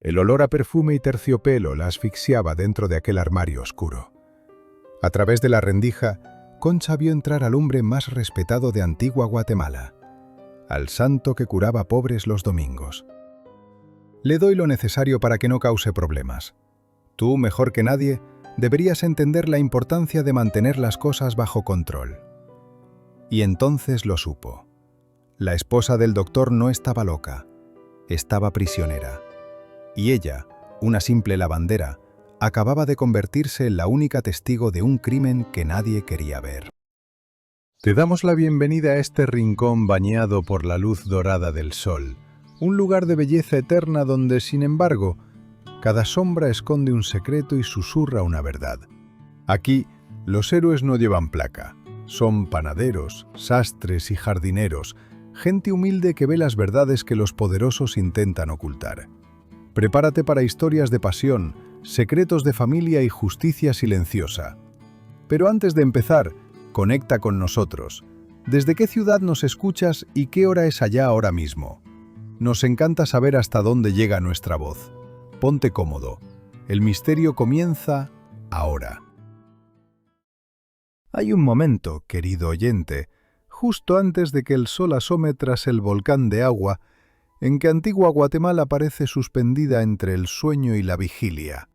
El olor a perfume y terciopelo la asfixiaba dentro de aquel armario oscuro. A través de la rendija, Concha vio entrar al hombre más respetado de Antigua Guatemala, al santo que curaba pobres los domingos. Le doy lo necesario para que no cause problemas. Tú, mejor que nadie, deberías entender la importancia de mantener las cosas bajo control. Y entonces lo supo. La esposa del doctor no estaba loca, estaba prisionera. Y ella, una simple lavandera, acababa de convertirse en la única testigo de un crimen que nadie quería ver. Te damos la bienvenida a este rincón bañado por la luz dorada del sol, un lugar de belleza eterna donde, sin embargo, cada sombra esconde un secreto y susurra una verdad. Aquí, los héroes no llevan placa, son panaderos, sastres y jardineros, gente humilde que ve las verdades que los poderosos intentan ocultar. Prepárate para historias de pasión, secretos de familia y justicia silenciosa. Pero antes de empezar, conecta con nosotros. ¿Desde qué ciudad nos escuchas y qué hora es allá ahora mismo? Nos encanta saber hasta dónde llega nuestra voz. Ponte cómodo. El misterio comienza ahora. Hay un momento, querido oyente, justo antes de que el sol asome tras el volcán de agua, en que Antigua Guatemala parece suspendida entre el sueño y la vigilia.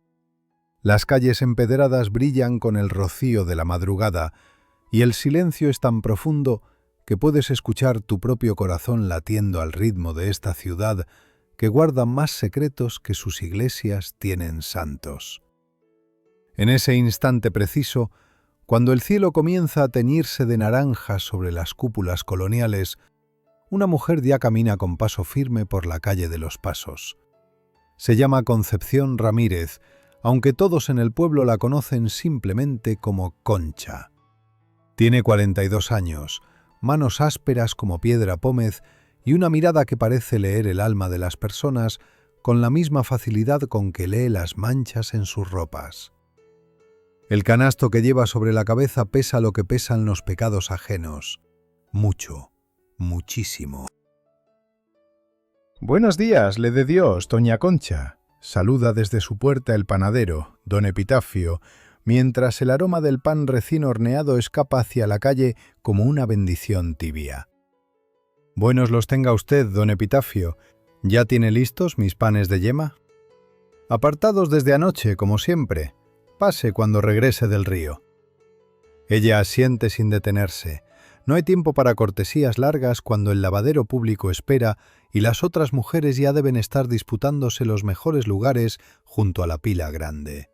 Las calles empedradas brillan con el rocío de la madrugada, y el silencio es tan profundo que puedes escuchar tu propio corazón latiendo al ritmo de esta ciudad que guarda más secretos que sus iglesias tienen santos. En ese instante preciso, cuando el cielo comienza a teñirse de naranja sobre las cúpulas coloniales, una mujer ya camina con paso firme por la calle de los Pasos. Se llama Concepción Ramírez, aunque todos en el pueblo la conocen simplemente como Concha. Tiene 42 años, manos ásperas como piedra pómez y una mirada que parece leer el alma de las personas con la misma facilidad con que lee las manchas en sus ropas. El canasto que lleva sobre la cabeza pesa lo que pesan los pecados ajenos. Mucho. Muchísimo. Buenos días, le de Dios, doña Concha. Saluda desde su puerta el panadero, don Epitafio, mientras el aroma del pan recién horneado escapa hacia la calle como una bendición tibia. Buenos los tenga usted, don Epitafio. ¿Ya tiene listos mis panes de yema? Apartados desde anoche, como siempre. Pase cuando regrese del río. Ella asiente sin detenerse. No hay tiempo para cortesías largas cuando el lavadero público espera y las otras mujeres ya deben estar disputándose los mejores lugares junto a la pila grande.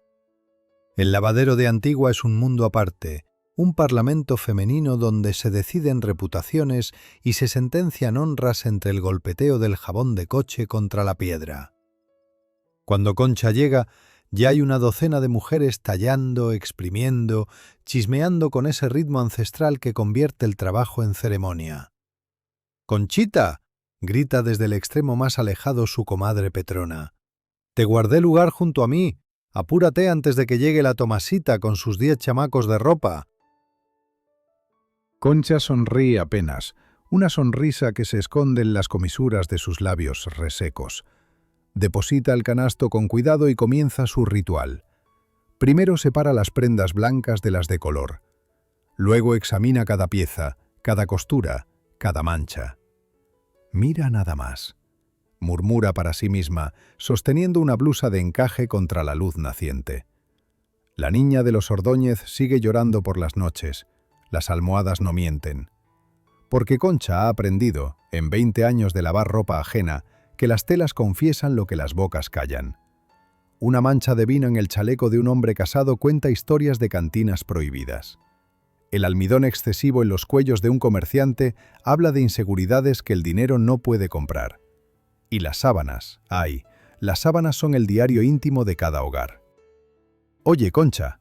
El lavadero de Antigua es un mundo aparte, un parlamento femenino donde se deciden reputaciones y se sentencian honras entre el golpeteo del jabón de coche contra la piedra. Cuando Concha llega, ya hay una docena de mujeres tallando, exprimiendo, chismeando con ese ritmo ancestral que convierte el trabajo en ceremonia. «¡Conchita!», grita desde el extremo más alejado su comadre Petrona. «Te guardé lugar junto a mí. Apúrate antes de que llegue la Tomasita con sus 10 chamacos de ropa». Concha sonríe apenas, una sonrisa que se esconde en las comisuras de sus labios resecos. Deposita el canasto con cuidado y comienza su ritual. Primero separa las prendas blancas de las de color. Luego examina cada pieza, cada costura, cada mancha. Mira nada más. Murmura para sí misma, sosteniendo una blusa de encaje contra la luz naciente. La niña de los Ordóñez sigue llorando por las noches. Las almohadas no mienten. Porque Concha ha aprendido, en 20 años de lavar ropa ajena, que las telas confiesan lo que las bocas callan. Una mancha de vino en el chaleco de un hombre casado cuenta historias de cantinas prohibidas. El almidón excesivo en los cuellos de un comerciante habla de inseguridades que el dinero no puede comprar. Y las sábanas, ay, las sábanas son el diario íntimo de cada hogar. «Oye, Concha»,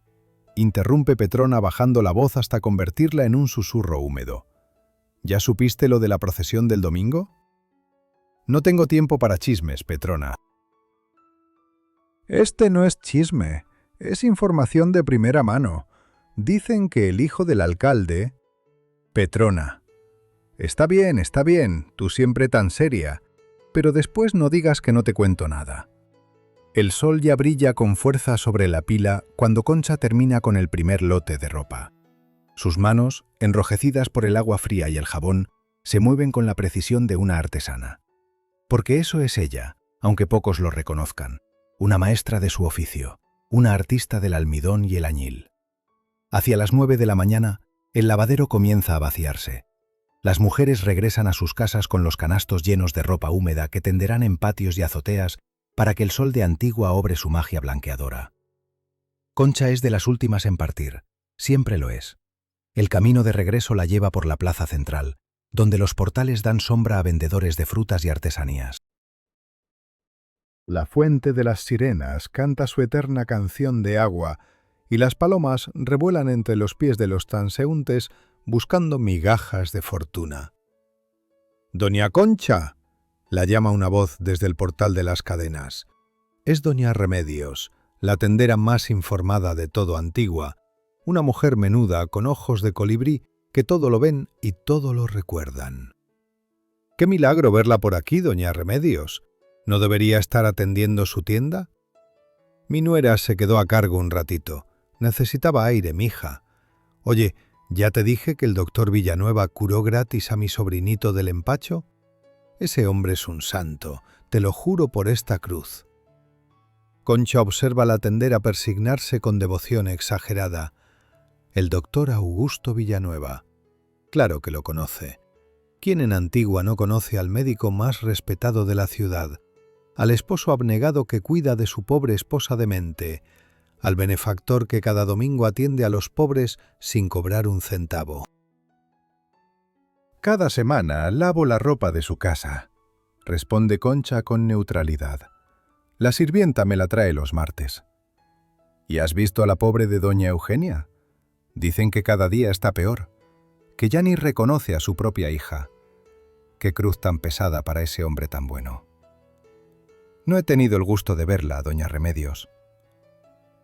interrumpe Petrona bajando la voz hasta convertirla en un susurro húmedo. «¿Ya supiste lo de la procesión del domingo?» «No tengo tiempo para chismes, Petrona». «Este no es chisme, es información de primera mano. Dicen que el hijo del alcalde...» «Petrona». Está bien, tú siempre tan seria, pero después no digas que no te cuento nada. El sol ya brilla con fuerza sobre la pila cuando Concha termina con el primer lote de ropa. Sus manos, enrojecidas por el agua fría y el jabón, se mueven con la precisión de una artesana. Porque eso es ella, aunque pocos lo reconozcan, una maestra de su oficio, una artista del almidón y el añil. Hacia las 9 de la mañana, el lavadero comienza a vaciarse. Las mujeres regresan a sus casas con los canastos llenos de ropa húmeda que tenderán en patios y azoteas para que el sol de Antigua obre su magia blanqueadora. Concha es de las últimas en partir, siempre lo es. El camino de regreso la lleva por la plaza central, donde los portales dan sombra a vendedores de frutas y artesanías. La fuente de las sirenas canta su eterna canción de agua, y las palomas revuelan entre los pies de los transeúntes buscando migajas de fortuna. «¡Doña Concha!», la llama una voz desde el portal de las cadenas. Es doña Remedios, la tendera más informada de todo Antigua, una mujer menuda con ojos de colibrí que todo lo ven y todo lo recuerdan. «¡Qué milagro verla por aquí, doña Remedios! ¿No debería estar atendiendo su tienda?» «Mi nuera se quedó a cargo un ratito. Necesitaba aire, mija. Oye, ¿ya te dije que el doctor Villanueva curó gratis a mi sobrinito del empacho? Ese hombre es un santo, te lo juro por esta cruz». Concha observa a la tendera persignarse con devoción exagerada. El doctor Augusto Villanueva. Claro que lo conoce. ¿Quién en Antigua no conoce al médico más respetado de la ciudad? Al esposo abnegado que cuida de su pobre esposa demente, al benefactor que cada domingo atiende a los pobres sin cobrar un centavo. «Cada semana lavo la ropa de su casa», responde Concha con neutralidad. «La sirvienta me la trae los martes». «¿Y has visto a la pobre de doña Eugenia? Dicen que cada día está peor, que ya ni reconoce a su propia hija. Qué cruz tan pesada para ese hombre tan bueno». «No he tenido el gusto de verla, doña Remedios».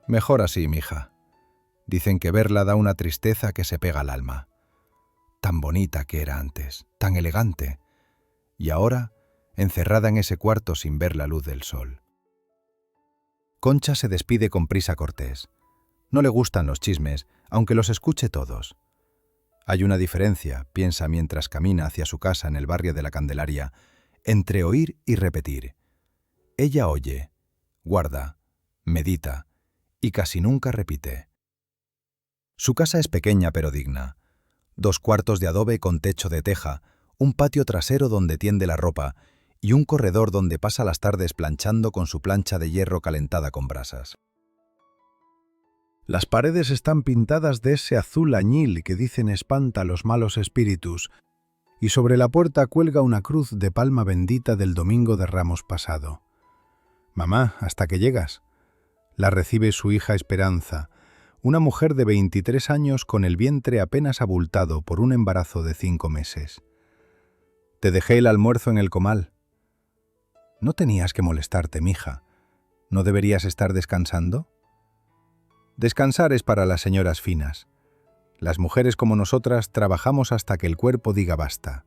«Mejor así, mija. Dicen que verla da una tristeza que se pega al alma. Tan bonita que era antes, tan elegante, y ahora encerrada en ese cuarto sin ver la luz del sol». Concha se despide con prisa cortés. No le gustan los chismes, aunque los escuche todos. Hay una diferencia, piensa mientras camina hacia su casa en el barrio de la Candelaria, entre oír y repetir. Ella oye, guarda, medita y casi nunca repite. Su casa es pequeña pero digna. 2 cuartos de adobe con techo de teja, un patio trasero donde tiende la ropa y un corredor donde pasa las tardes planchando con su plancha de hierro calentada con brasas. Las paredes están pintadas de ese azul añil que dicen espanta a los malos espíritus, y sobre la puerta cuelga una cruz de palma bendita del domingo de Ramos pasado. «Mamá, ¿hasta que llegas?». La recibe su hija Esperanza, una mujer de 23 años con el vientre apenas abultado por un embarazo de 5 meses. «Te dejé el almuerzo en el comal». «No tenías que molestarte, mija. ¿No deberías estar descansando?». «Descansar es para las señoras finas. Las mujeres como nosotras trabajamos hasta que el cuerpo diga basta».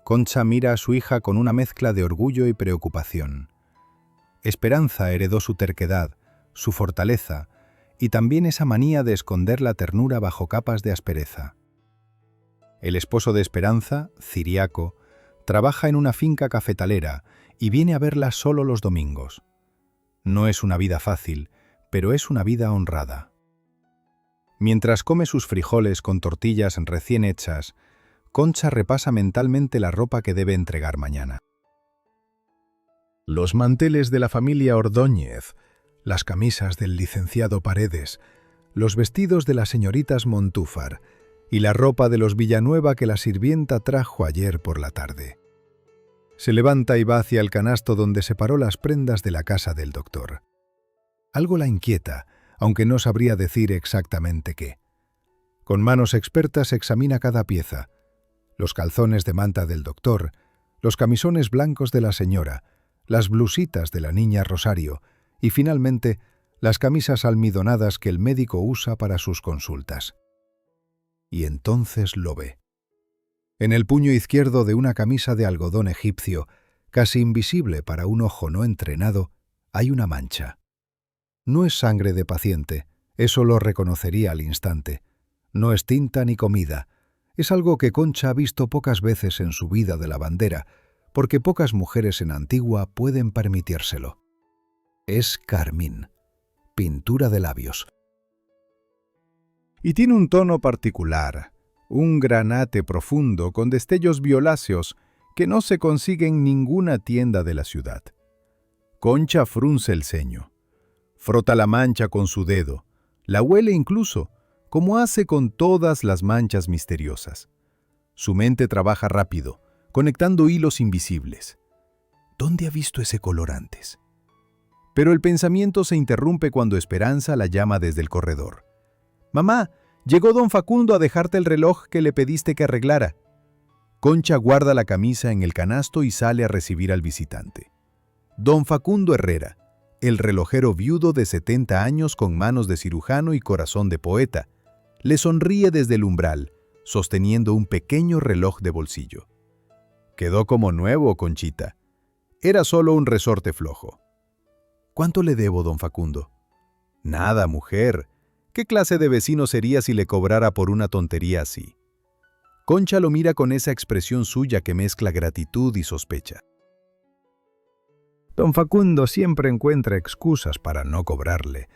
Concha mira a su hija con una mezcla de orgullo y preocupación. Esperanza heredó su terquedad, su fortaleza y también esa manía de esconder la ternura bajo capas de aspereza. El esposo de Esperanza, Ciriaco, trabaja en una finca cafetalera y viene a verla solo los domingos. No es una vida fácil, pero es una vida honrada. Mientras come sus frijoles con tortillas recién hechas, Concha repasa mentalmente la ropa que debe entregar mañana. Los manteles de la familia Ordóñez, las camisas del licenciado Paredes, los vestidos de las señoritas Montúfar y la ropa de los Villanueva que la sirvienta trajo ayer por la tarde. Se levanta y va hacia el canasto donde separó las prendas de la casa del doctor. Algo la inquieta, aunque no sabría decir exactamente qué. Con manos expertas examina cada pieza: los calzones de manta del doctor, los camisones blancos de la señora, las blusitas de la niña Rosario y, finalmente, las camisas almidonadas que el médico usa para sus consultas. Y entonces lo ve. En el puño izquierdo de una camisa de algodón egipcio, casi invisible para un ojo no entrenado, hay una mancha. No es sangre de paciente, eso lo reconocería al instante. No es tinta ni comida. Es algo que Concha ha visto pocas veces en su vida de lavandera, porque pocas mujeres en Antigua pueden permitírselo. Es carmín, pintura de labios. Y tiene un tono particular, un granate profundo con destellos violáceos que no se consigue en ninguna tienda de la ciudad. Concha frunce el ceño, frota la mancha con su dedo, la huele incluso, como hace con todas las manchas misteriosas. Su mente trabaja rápido, conectando hilos invisibles. ¿Dónde ha visto ese color antes? Pero el pensamiento se interrumpe cuando Esperanza la llama desde el corredor. «Mamá, llegó don Facundo a dejarte el reloj que le pediste que arreglara». Concha guarda la camisa en el canasto y sale a recibir al visitante. Don Facundo Herrera, el relojero viudo de 70 años con manos de cirujano y corazón de poeta, le sonríe desde el umbral, sosteniendo un pequeño reloj de bolsillo. Quedó como nuevo, Conchita. Era solo un resorte flojo. ¿Cuánto le debo, don Facundo? Nada, mujer. ¿Qué clase de vecino sería si le cobrara por una tontería así? Concha lo mira con esa expresión suya que mezcla gratitud y sospecha. Don Facundo siempre encuentra excusas para no cobrarle.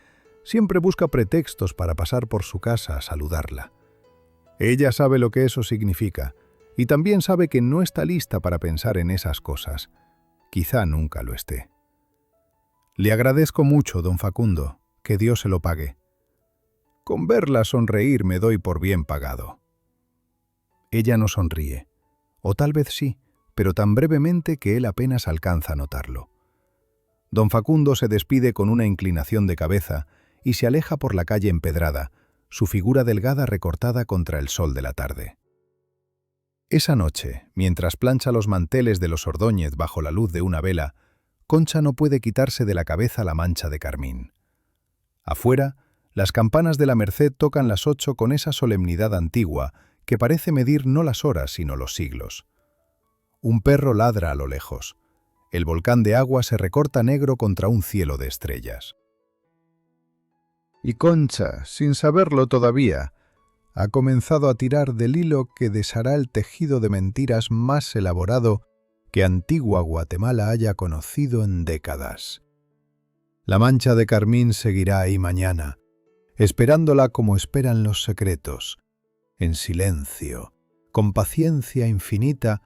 Siempre busca pretextos para pasar por su casa a saludarla. Ella sabe lo que eso significa, y también sabe que no está lista para pensar en esas cosas. Quizá nunca lo esté. Le agradezco mucho, don Facundo, que Dios se lo pague. Con verla sonreír me doy por bien pagado. Ella no sonríe, o tal vez sí, pero tan brevemente que él apenas alcanza a notarlo. Don Facundo se despide con una inclinación de cabeza y se aleja por la calle empedrada, su figura delgada recortada contra el sol de la tarde. Esa noche, mientras plancha los manteles de los Ordóñez bajo la luz de una vela, Concha no puede quitarse de la cabeza la mancha de carmín. Afuera, las campanas de la Merced tocan las 8 con esa solemnidad antigua que parece medir no las horas sino los siglos. Un perro ladra a lo lejos. El volcán de agua se recorta negro contra un cielo de estrellas. Y Concha, sin saberlo todavía, ha comenzado a tirar del hilo que deshará el tejido de mentiras más elaborado que Antigua Guatemala haya conocido en décadas. La mancha de carmín seguirá ahí mañana, esperándola como esperan los secretos, en silencio, con paciencia infinita,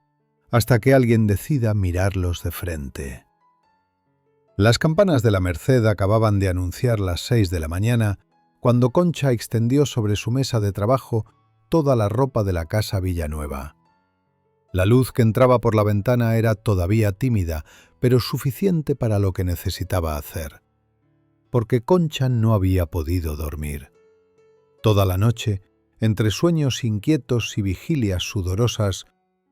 hasta que alguien decida mirarlos de frente. Las campanas de la Merced acababan de anunciar las 6 de la mañana, cuando Concha extendió sobre su mesa de trabajo toda la ropa de la casa Villanueva. La luz que entraba por la ventana era todavía tímida, pero suficiente para lo que necesitaba hacer. Porque Concha no había podido dormir. Toda la noche, entre sueños inquietos y vigilias sudorosas,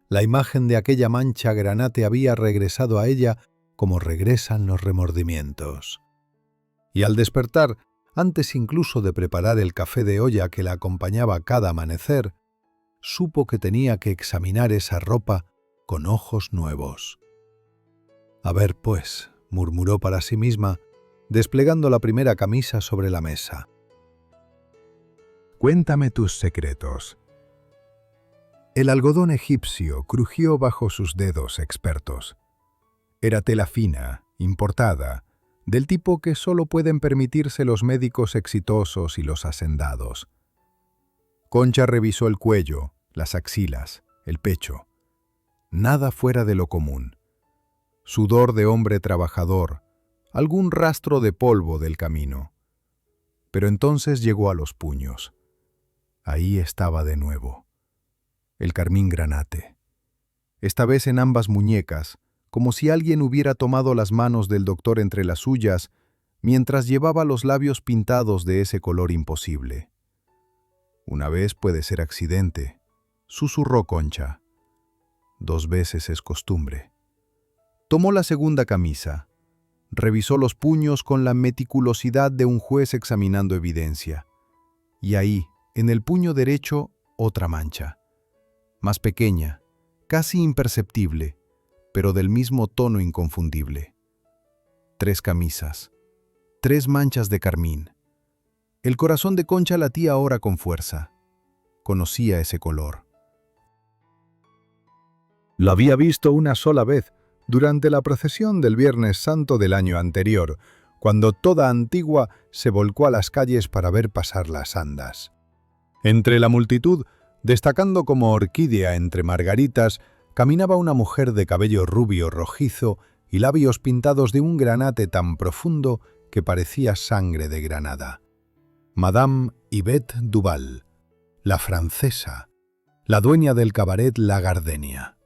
la imagen de aquella mancha granate había regresado a ella como regresan los remordimientos. Y al despertar, antes incluso de preparar el café de olla que la acompañaba cada amanecer, supo que tenía que examinar esa ropa con ojos nuevos. «A ver, pues», murmuró para sí misma, desplegando la primera camisa sobre la mesa. «Cuéntame tus secretos». El algodón egipcio crujió bajo sus dedos expertos. Era tela fina, importada, del tipo que solo pueden permitirse los médicos exitosos y los hacendados. Concha revisó el cuello, las axilas, el pecho. Nada fuera de lo común. Sudor de hombre trabajador, algún rastro de polvo del camino. Pero entonces llegó a los puños. Ahí estaba de nuevo. El carmín granate. Esta vez en ambas muñecas, como si alguien hubiera tomado las manos del doctor entre las suyas, mientras llevaba los labios pintados de ese color imposible. Una vez puede ser accidente, susurró Concha. 2 veces es costumbre. Tomó la segunda camisa. Revisó los puños con la meticulosidad de un juez examinando evidencia. Y ahí, en el puño derecho, otra mancha. Más pequeña, casi imperceptible, pero del mismo tono inconfundible. 3 camisas, 3 manchas de carmín. El corazón de Concha latía ahora con fuerza. Conocía ese color. Lo había visto una sola vez, durante la procesión del Viernes Santo del año anterior, cuando toda Antigua se volcó a las calles para ver pasar las andas. Entre la multitud, destacando como orquídea entre margaritas, caminaba una mujer de cabello rubio rojizo y labios pintados de un granate tan profundo que parecía sangre de granada. Madame Yvette Duval, la francesa, la dueña del cabaret La Gardenia.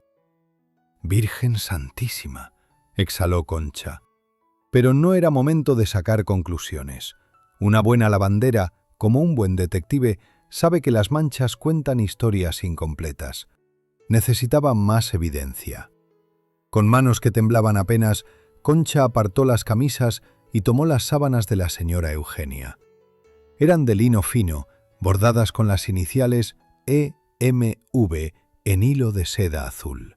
«Virgen Santísima», exhaló Concha. Pero no era momento de sacar conclusiones. Una buena lavandera, como un buen detective, sabe que las manchas cuentan historias incompletas. Necesitaba más evidencia. Con manos que temblaban apenas, Concha apartó las camisas y tomó las sábanas de la señora Eugenia. Eran de lino fino, bordadas con las iniciales EMV en hilo de seda azul.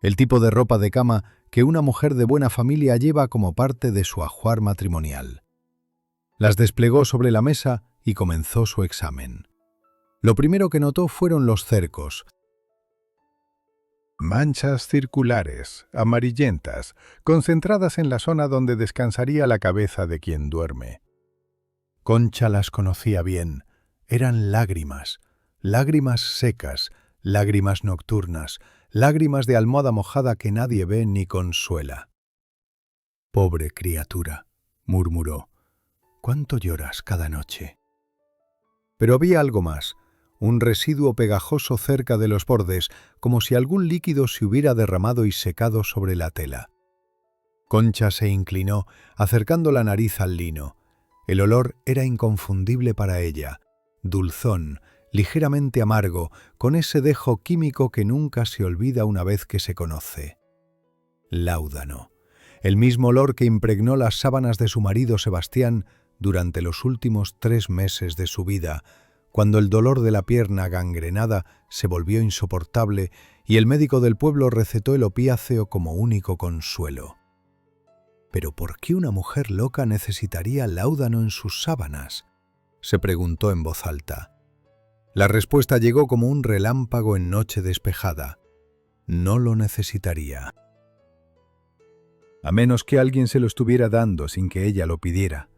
El tipo de ropa de cama que una mujer de buena familia lleva como parte de su ajuar matrimonial. Las desplegó sobre la mesa y comenzó su examen. Lo primero que notó fueron los cercos. Manchas circulares, amarillentas, concentradas en la zona donde descansaría la cabeza de quien duerme. Concha las conocía bien. Eran lágrimas, lágrimas secas, lágrimas nocturnas, lágrimas de almohada mojada que nadie ve ni consuela. «Pobre criatura», murmuró, «¿cuánto lloras cada noche?». Pero había algo más, un residuo pegajoso cerca de los bordes, como si algún líquido se hubiera derramado y secado sobre la tela. Concha se inclinó, acercando la nariz al lino. El olor era inconfundible para ella, dulzón, ligeramente amargo, con ese dejo químico que nunca se olvida una vez que se conoce. Láudano, el mismo olor que impregnó las sábanas de su marido Sebastián durante los últimos 3 meses de su vida, cuando el dolor de la pierna gangrenada se volvió insoportable y el médico del pueblo recetó el opiáceo como único consuelo. ¿Pero por qué una mujer loca necesitaría láudano en sus sábanas?, se preguntó en voz alta. La respuesta llegó como un relámpago en noche despejada. No lo necesitaría. A menos que alguien se lo estuviera dando sin que ella lo pidiera.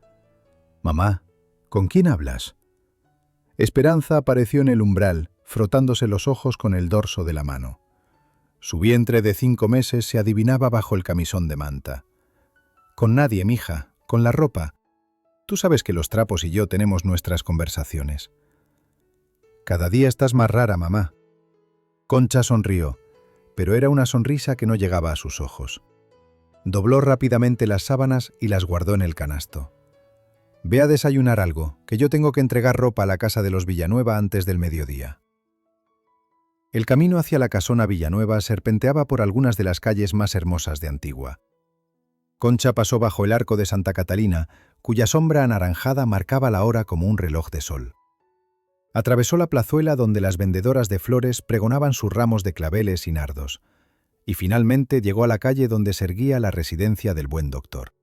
«Mamá, ¿con quién hablas?». Esperanza apareció en el umbral, frotándose los ojos con el dorso de la mano. Su vientre de 5 meses se adivinaba bajo el camisón de manta. «Con nadie, mija, con la ropa. Tú sabes que los trapos y yo tenemos nuestras conversaciones». «Cada día estás más rara, mamá». Concha sonrió, pero era una sonrisa que no llegaba a sus ojos. Dobló rápidamente las sábanas y las guardó en el canasto. «Ve a desayunar algo, que yo tengo que entregar ropa a la casa de los Villanueva antes del mediodía». El camino hacia la casona Villanueva serpenteaba por algunas de las calles más hermosas de Antigua. Concha pasó bajo el arco de Santa Catalina, cuya sombra anaranjada marcaba la hora como un reloj de sol. Atravesó la plazuela donde las vendedoras de flores pregonaban sus ramos de claveles y nardos, y finalmente llegó a la calle donde se erguía la residencia del buen doctor.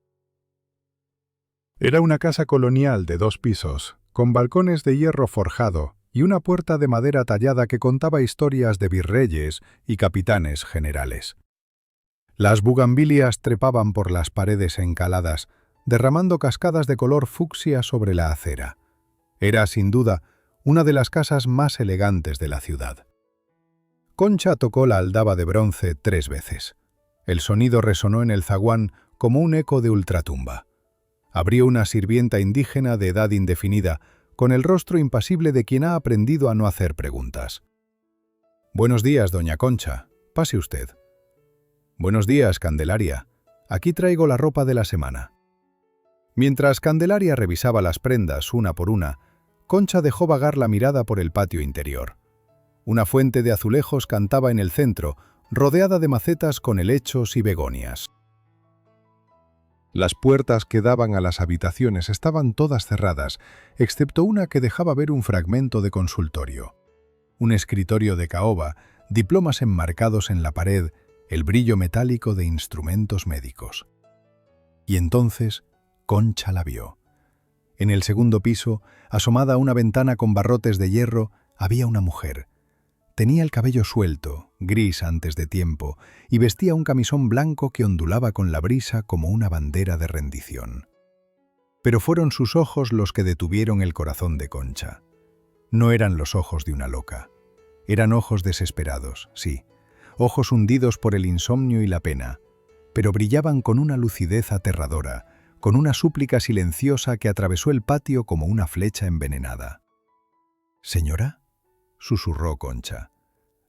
Era una casa colonial de 2 pisos, con balcones de hierro forjado y una puerta de madera tallada que contaba historias de virreyes y capitanes generales. Las bugambilias trepaban por las paredes encaladas, derramando cascadas de color fucsia sobre la acera. Era, sin duda, una de las casas más elegantes de la ciudad. Concha tocó la aldaba de bronce 3 veces. El sonido resonó en el zaguán como un eco de ultratumba. Abrió una sirvienta indígena de edad indefinida, con el rostro impasible de quien ha aprendido a no hacer preguntas. «Buenos días, doña Concha. Pase usted». «Buenos días, Candelaria. Aquí traigo la ropa de la semana». Mientras Candelaria revisaba las prendas una por una, Concha dejó vagar la mirada por el patio interior. Una fuente de azulejos cantaba en el centro, rodeada de macetas con helechos y begonias. Las puertas que daban a las habitaciones estaban todas cerradas, excepto una que dejaba ver un fragmento de consultorio. Un escritorio de caoba, diplomas enmarcados en la pared, el brillo metálico de instrumentos médicos. Y entonces Concha la vio. En el segundo piso, asomada a una ventana con barrotes de hierro, había una mujer. Tenía el cabello suelto, gris antes de tiempo, y vestía un camisón blanco que ondulaba con la brisa como una bandera de rendición. Pero fueron sus ojos los que detuvieron el corazón de Concha. No eran los ojos de una loca. Eran ojos desesperados, sí, ojos hundidos por el insomnio y la pena, pero brillaban con una lucidez aterradora, con una súplica silenciosa que atravesó el patio como una flecha envenenada. «¿Señora?», susurró Concha.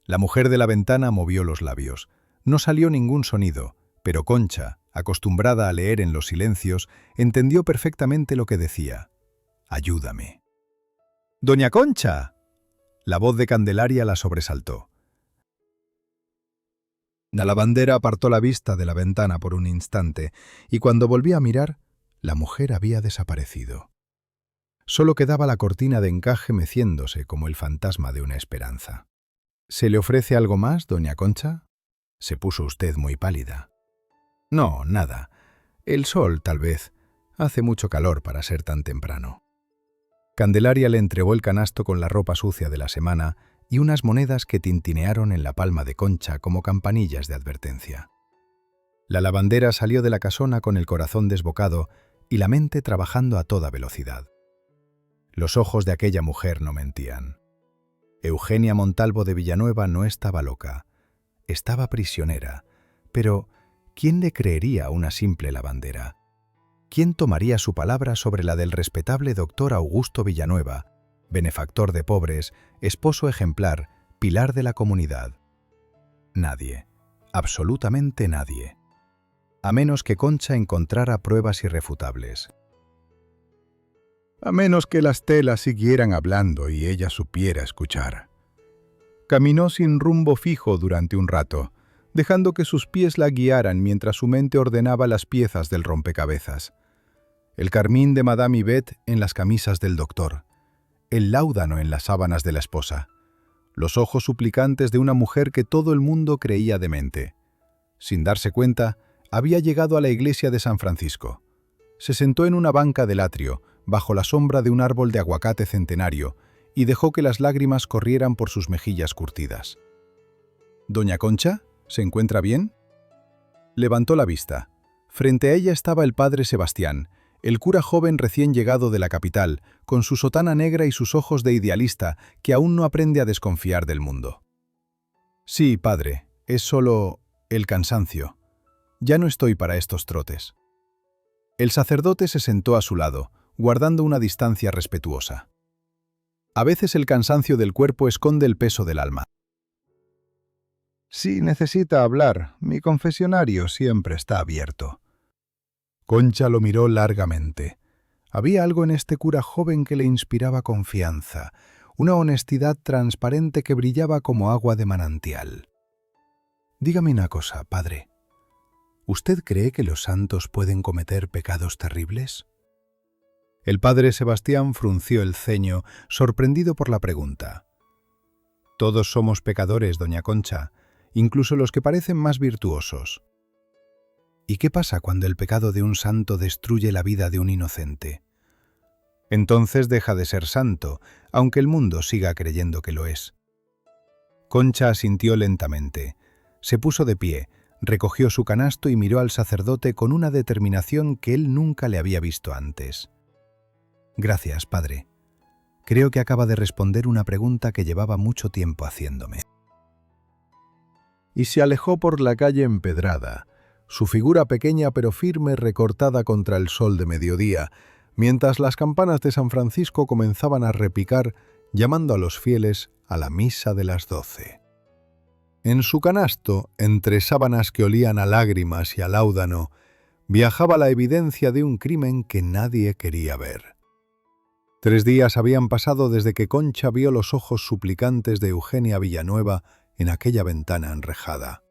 La mujer de la ventana movió los labios. No salió ningún sonido, pero Concha, acostumbrada a leer en los silencios, entendió perfectamente lo que decía. «Ayúdame». «¡Doña Concha!». La voz de Candelaria la sobresaltó. La lavandera apartó la vista de la ventana por un instante, y cuando volvió a mirar, la mujer había desaparecido. Solo quedaba la cortina de encaje meciéndose como el fantasma de una esperanza. «¿Se le ofrece algo más, doña Concha?». Se puso usted muy pálida. «No, nada. El sol, tal vez. Hace mucho calor para ser tan temprano». Candelaria le entregó el canasto con la ropa sucia de la semana y unas monedas que tintinearon en la palma de Concha como campanillas de advertencia. La lavandera salió de la casona con el corazón desbocado y la mente trabajando a toda velocidad. Los ojos de aquella mujer no mentían. Eugenia Montalvo de Villanueva no estaba loca, estaba prisionera, pero ¿quién le creería a una simple lavandera? ¿Quién tomaría su palabra sobre la del respetable doctor Augusto Villanueva, benefactor de pobres, esposo ejemplar, pilar de la comunidad? Nadie, absolutamente nadie. A menos que Concha encontrara pruebas irrefutables. A menos que las telas siguieran hablando y ella supiera escuchar. Caminó sin rumbo fijo durante un rato, dejando que sus pies la guiaran mientras su mente ordenaba las piezas del rompecabezas. El carmín de Madame Yvette en las camisas del doctor, el láudano en las sábanas de la esposa, los ojos suplicantes de una mujer que todo el mundo creía demente. Sin darse cuenta, había llegado a la iglesia de San Francisco. Se sentó en una banca del atrio, bajo la sombra de un árbol de aguacate centenario, y dejó que las lágrimas corrieran por sus mejillas curtidas. «¿Doña Concha? ¿Se encuentra bien?». Levantó la vista. Frente a ella estaba el padre Sebastián, el cura joven recién llegado de la capital, con su sotana negra y sus ojos de idealista que aún no aprende a desconfiar del mundo. «Sí, padre, es solo el cansancio. Ya no estoy para estos trotes». El sacerdote se sentó a su lado, guardando una distancia respetuosa. A veces el cansancio del cuerpo esconde el peso del alma. «Si necesita hablar, mi confesionario siempre está abierto». Concha lo miró largamente. Había algo en este cura joven que le inspiraba confianza, una honestidad transparente que brillaba como agua de manantial. «Dígame una cosa, padre. ¿Usted cree que los santos pueden cometer pecados terribles?». El padre Sebastián frunció el ceño, sorprendido por la pregunta. «Todos somos pecadores, doña Concha, incluso los que parecen más virtuosos». «¿Y qué pasa cuando el pecado de un santo destruye la vida de un inocente?». «Entonces deja de ser santo, aunque el mundo siga creyendo que lo es». Concha asintió lentamente. Se puso de pie, recogió su canasto y miró al sacerdote con una determinación que él nunca le había visto antes. «Gracias, padre. Creo que acaba de responder una pregunta que llevaba mucho tiempo haciéndome». Y se alejó por la calle empedrada, su figura pequeña pero firme recortada contra el sol de mediodía, mientras las campanas de San Francisco comenzaban a repicar, llamando a los fieles a la misa de las 12. En su canasto, entre sábanas que olían a lágrimas y a láudano, viajaba la evidencia de un crimen que nadie quería ver. 3 días habían pasado desde que Concha vio los ojos suplicantes de Eugenia Villanueva en aquella ventana enrejada.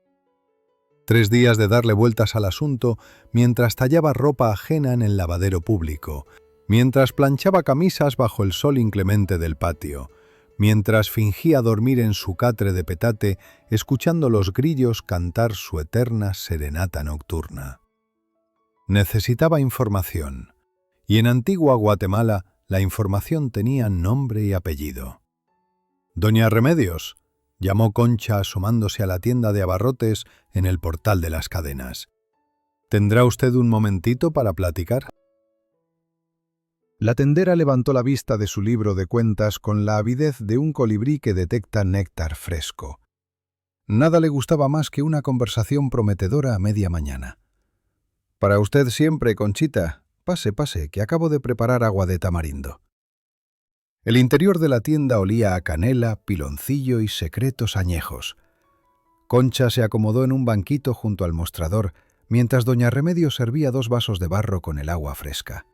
3 días de darle vueltas al asunto mientras tallaba ropa ajena en el lavadero público, mientras planchaba camisas bajo el sol inclemente del patio, mientras fingía dormir en su catre de petate escuchando los grillos cantar su eterna serenata nocturna. Necesitaba información, y en Antigua Guatemala la información tenía nombre y apellido. «Doña Remedios», llamó Concha asomándose a la tienda de abarrotes en el portal de las cadenas. «¿Tendrá usted un momentito para platicar?» La tendera levantó la vista de su libro de cuentas con la avidez de un colibrí que detecta néctar fresco. Nada le gustaba más que una conversación prometedora a media mañana. «Para usted siempre, Conchita. Pase, pase, que acabo de preparar agua de tamarindo». El interior de la tienda olía a canela, piloncillo y secretos añejos. Concha se acomodó en un banquito junto al mostrador, mientras doña Remedios servía 2 vasos de barro con el agua fresca.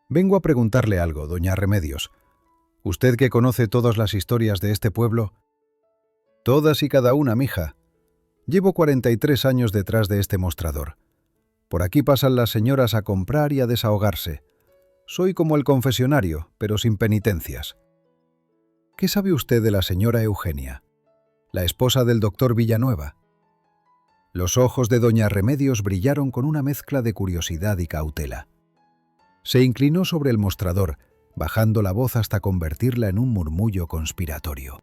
«Vengo a preguntarle algo, doña Remedios. Usted que conoce todas las historias de este pueblo». «Todas y cada una, mija. Llevo 43 años detrás de este mostrador. Por aquí pasan las señoras a comprar y a desahogarse. Soy como el confesionario, pero sin penitencias». «¿Qué sabe usted de la señora Eugenia, la esposa del doctor Villanueva?» Los ojos de doña Remedios brillaron con una mezcla de curiosidad y cautela. Se inclinó sobre el mostrador, bajando la voz hasta convertirla en un murmullo conspiratorio.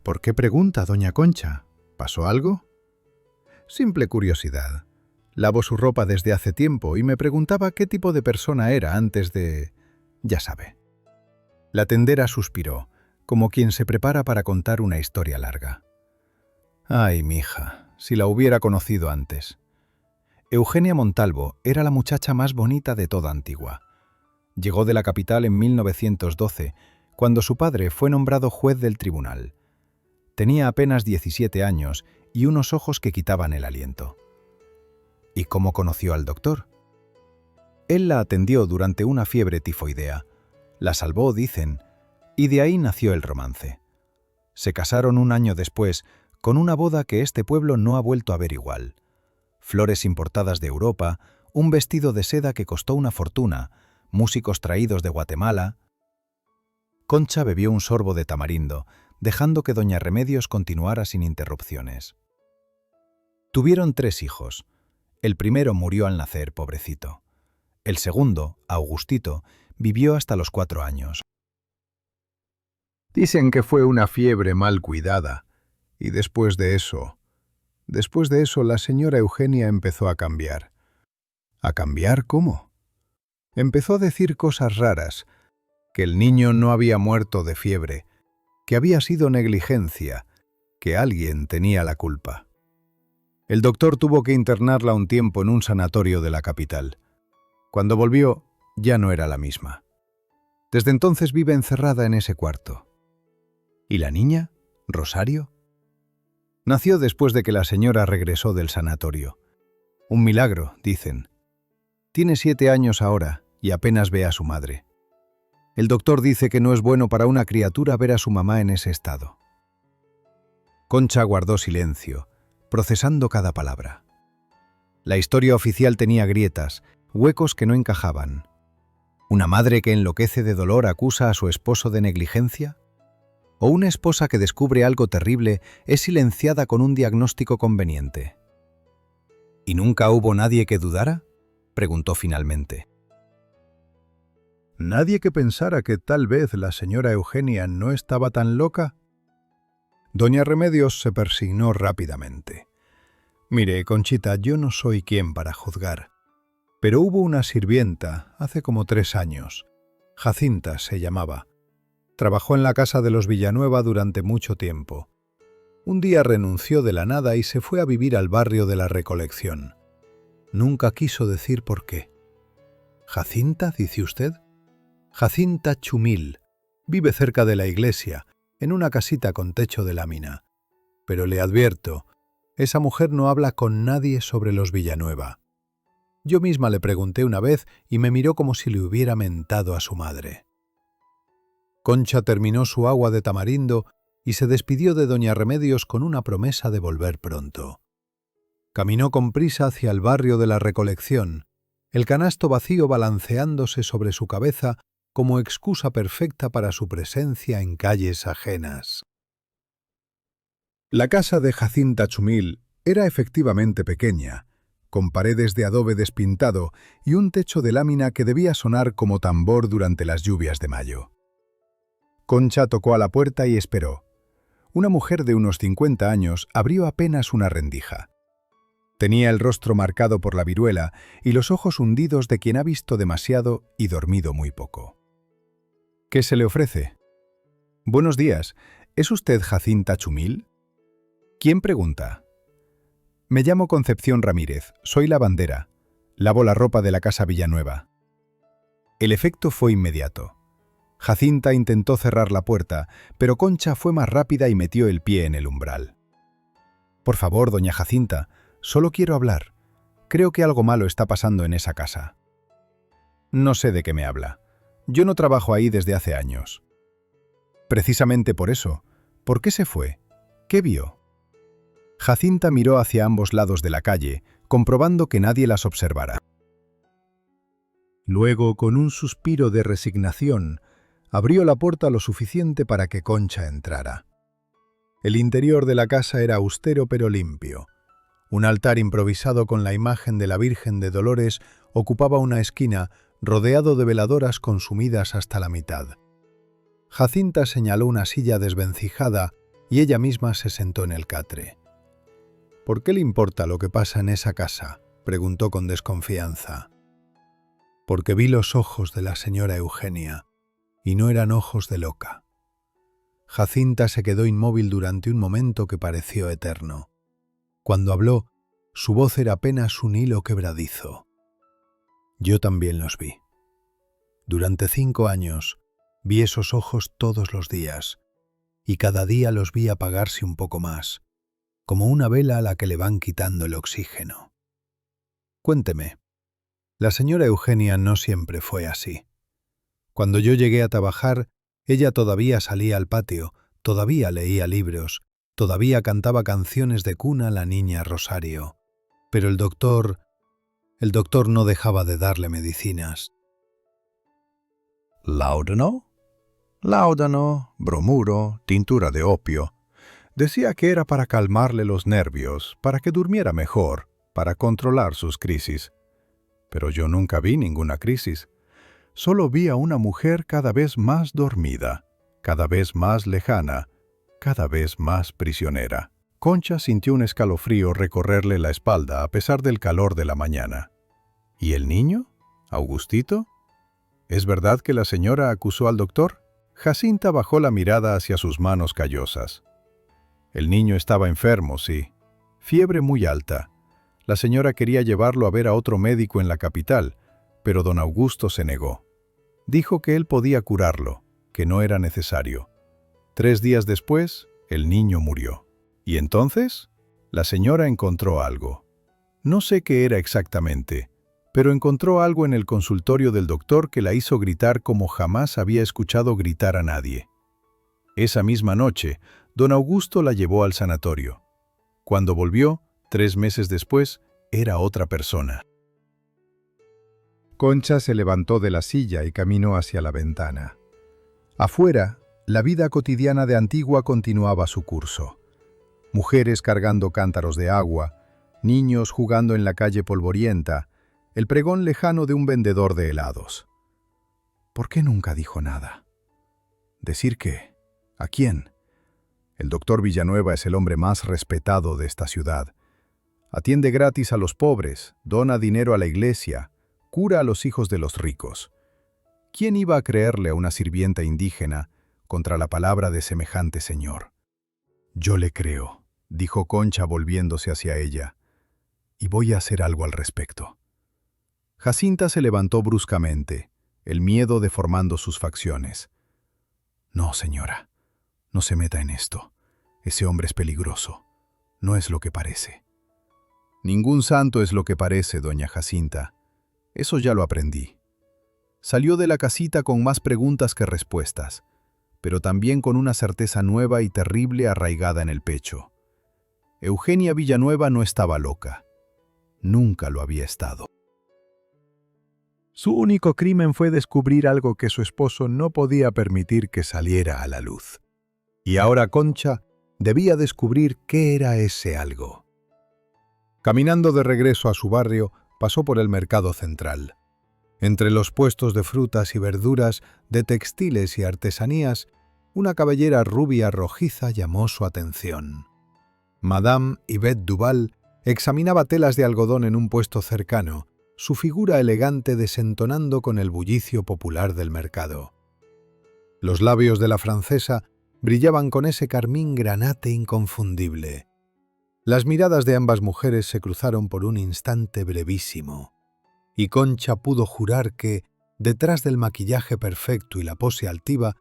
«¿Por qué pregunta, doña Concha? ¿Pasó algo?» «Simple curiosidad. Lavo su ropa desde hace tiempo y me preguntaba qué tipo de persona era antes de... ya sabe». La tendera suspiró, como quien se prepara para contar una historia larga. «Ay, mija, si la hubiera conocido antes». Eugenia Montalvo era la muchacha más bonita de toda Antigua. Llegó de la capital en 1912, cuando su padre fue nombrado juez del tribunal. Tenía apenas 17 años y unos ojos que quitaban el aliento. ¿Y cómo conoció al doctor? Él la atendió durante una fiebre tifoidea. La salvó, dicen, y de ahí nació el romance. Se casaron un año después, con una boda que este pueblo no ha vuelto a ver igual. Flores importadas de Europa, un vestido de seda que costó una fortuna, músicos traídos de Guatemala. Concha bebió un sorbo de tamarindo, dejando que doña Remedios continuara sin interrupciones. Tuvieron 3 hijos. El primero murió al nacer, pobrecito. El segundo, Augustito, vivió hasta los 4 años. Dicen que fue una fiebre mal cuidada, y después de eso, la señora Eugenia empezó a cambiar. ¿A cambiar cómo? Empezó a decir cosas raras, que el niño no había muerto de fiebre, que había sido negligencia, que alguien tenía la culpa. El doctor tuvo que internarla un tiempo en un sanatorio de la capital. Cuando volvió, ya no era la misma. Desde entonces vive encerrada en ese cuarto. ¿Y la niña? ¿Rosario? Nació después de que la señora regresó del sanatorio. Un milagro, dicen. Tiene 7 años ahora y apenas ve a su madre. El doctor dice que no es bueno para una criatura ver a su mamá en ese estado. Concha guardó silencio, procesando cada palabra. La historia oficial tenía grietas, huecos que no encajaban. ¿Una madre que enloquece de dolor acusa a su esposo de negligencia? ¿O una esposa que descubre algo terrible es silenciada con un diagnóstico conveniente? ¿Y nunca hubo nadie que dudara?, preguntó finalmente. ¿Nadie que pensara que tal vez la señora Eugenia no estaba tan loca? Doña Remedios se persignó rápidamente. Mire, Conchita, yo no soy quien para juzgar, pero hubo una sirvienta hace como 3 años. Jacinta se llamaba. Trabajó en la casa de los Villanueva durante mucho tiempo. Un día renunció de la nada y se fue a vivir al barrio de la Recolección. Nunca quiso decir por qué. ¿Jacinta, dice usted? Jacinta Chumil. Vive cerca de la iglesia, en una casita con techo de lámina. Pero le advierto, esa mujer no habla con nadie sobre los Villanueva. Yo misma le pregunté una vez y me miró como si le hubiera mentado a su madre. Concha terminó su agua de tamarindo y se despidió de doña Remedios con una promesa de volver pronto. Caminó con prisa hacia el barrio de la Recolección, el canasto vacío balanceándose sobre su cabeza como excusa perfecta para su presencia en calles ajenas. La casa de Jacinta Chumil era efectivamente pequeña, con paredes de adobe despintado y un techo de lámina que debía sonar como tambor durante las lluvias de mayo. Concha tocó a la puerta y esperó. Una mujer de unos 50 años abrió apenas una rendija. Tenía el rostro marcado por la viruela y los ojos hundidos de quien ha visto demasiado y dormido muy poco. ¿Qué se le ofrece? Buenos días, ¿es usted Jacinta Chumil? ¿Quién pregunta? Me llamo Concepción Ramírez, soy lavandera. Lavo la ropa de la casa Villanueva. El efecto fue inmediato. Jacinta intentó cerrar la puerta, pero Concha fue más rápida y metió el pie en el umbral. Por favor, doña Jacinta, solo quiero hablar. Creo que algo malo está pasando en esa casa. No sé de qué me habla. Yo no trabajo ahí desde hace años. Precisamente por eso. ¿Por qué se fue? ¿Qué vio? Jacinta miró hacia ambos lados de la calle, comprobando que nadie las observara. Luego, con un suspiro de resignación, abrió la puerta lo suficiente para que Concha entrara. El interior de la casa era austero pero limpio. Un altar improvisado con la imagen de la Virgen de Dolores ocupaba una esquina, rodeado de veladoras consumidas hasta la mitad. Jacinta señaló una silla desvencijada y ella misma se sentó en el catre. ¿Por qué le importa lo que pasa en esa casa?, preguntó con desconfianza. Porque vi los ojos de la señora Eugenia, y no eran ojos de loca. Jacinta se quedó inmóvil durante un momento que pareció eterno. Cuando habló, su voz era apenas un hilo quebradizo. Yo también los vi. Durante 5 años vi esos ojos todos los días, y cada día los vi apagarse un poco más, como una vela a la que le van quitando el oxígeno. Cuénteme, la señora Eugenia no siempre fue así. Cuando yo llegué a trabajar, ella todavía salía al patio, todavía leía libros, todavía cantaba canciones de cuna a la niña Rosario. Pero el doctor no dejaba de darle medicinas. ¿Láudano? Láudano, bromuro, tintura de opio. Decía que era para calmarle los nervios, para que durmiera mejor, para controlar sus crisis. Pero yo nunca vi ninguna crisis. Solo vi a una mujer cada vez más dormida, cada vez más lejana, cada vez más prisionera. Concha sintió un escalofrío recorrerle la espalda a pesar del calor de la mañana. ¿Y el niño? ¿Augustito? ¿Es verdad que la señora acusó al doctor? Jacinta bajó la mirada hacia sus manos callosas. El niño estaba enfermo, sí. Fiebre muy alta. La señora quería llevarlo a ver a otro médico en la capital, pero don Augusto se negó. Dijo que él podía curarlo, que no era necesario. 3 días después, el niño murió. ¿Y entonces? La señora encontró algo. No sé qué era exactamente, pero encontró algo en el consultorio del doctor que la hizo gritar como jamás había escuchado gritar a nadie. Esa misma noche, don Augusto la llevó al sanatorio. Cuando volvió, 3 meses después, era otra persona. Concha se levantó de la silla y caminó hacia la ventana. Afuera, la vida cotidiana de Antigua continuaba su curso. Mujeres cargando cántaros de agua, niños jugando en la calle polvorienta, el pregón lejano de un vendedor de helados. ¿Por qué nunca dijo nada? ¿Decir qué? ¿A quién? El doctor Villanueva es el hombre más respetado de esta ciudad. Atiende gratis a los pobres, dona dinero a la iglesia, cura a los hijos de los ricos. ¿Quién iba a creerle a una sirvienta indígena contra la palabra de semejante señor? Yo le creo, dijo Concha volviéndose hacia ella, y voy a hacer algo al respecto. Jacinta se levantó bruscamente, el miedo deformando sus facciones. No, señora, no se meta en esto. Ese hombre es peligroso. No es lo que parece. Ningún santo es lo que parece, doña Jacinta. Eso ya lo aprendí. Salió de la casita con más preguntas que respuestas, pero también con una certeza nueva y terrible arraigada en el pecho. Eugenia Villanueva no estaba loca. Nunca lo había estado. Su único crimen fue descubrir algo que su esposo no podía permitir que saliera a la luz. Y ahora Concha debía descubrir qué era ese algo. Caminando de regreso a su barrio, pasó por el mercado central. Entre los puestos de frutas y verduras, de textiles y artesanías, una cabellera rubia rojiza llamó su atención. Madame Yvette Duval examinaba telas de algodón en un puesto cercano, su figura elegante desentonando con el bullicio popular del mercado. Los labios de la francesa brillaban con ese carmín granate inconfundible. Las miradas de ambas mujeres se cruzaron por un instante brevísimo, y Concha pudo jurar que, detrás del maquillaje perfecto y la pose altiva,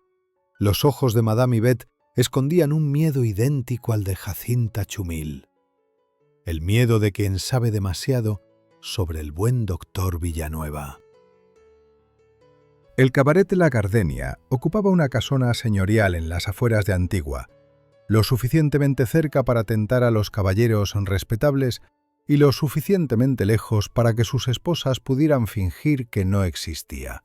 los ojos de Madame Yvette escondían un miedo idéntico al de Jacinta Chumil. El miedo de quien sabe demasiado sobre el buen doctor Villanueva. El cabaret de la Gardenia ocupaba una casona señorial en las afueras de Antigua, lo suficientemente cerca para tentar a los caballeros respetables y lo suficientemente lejos para que sus esposas pudieran fingir que no existía.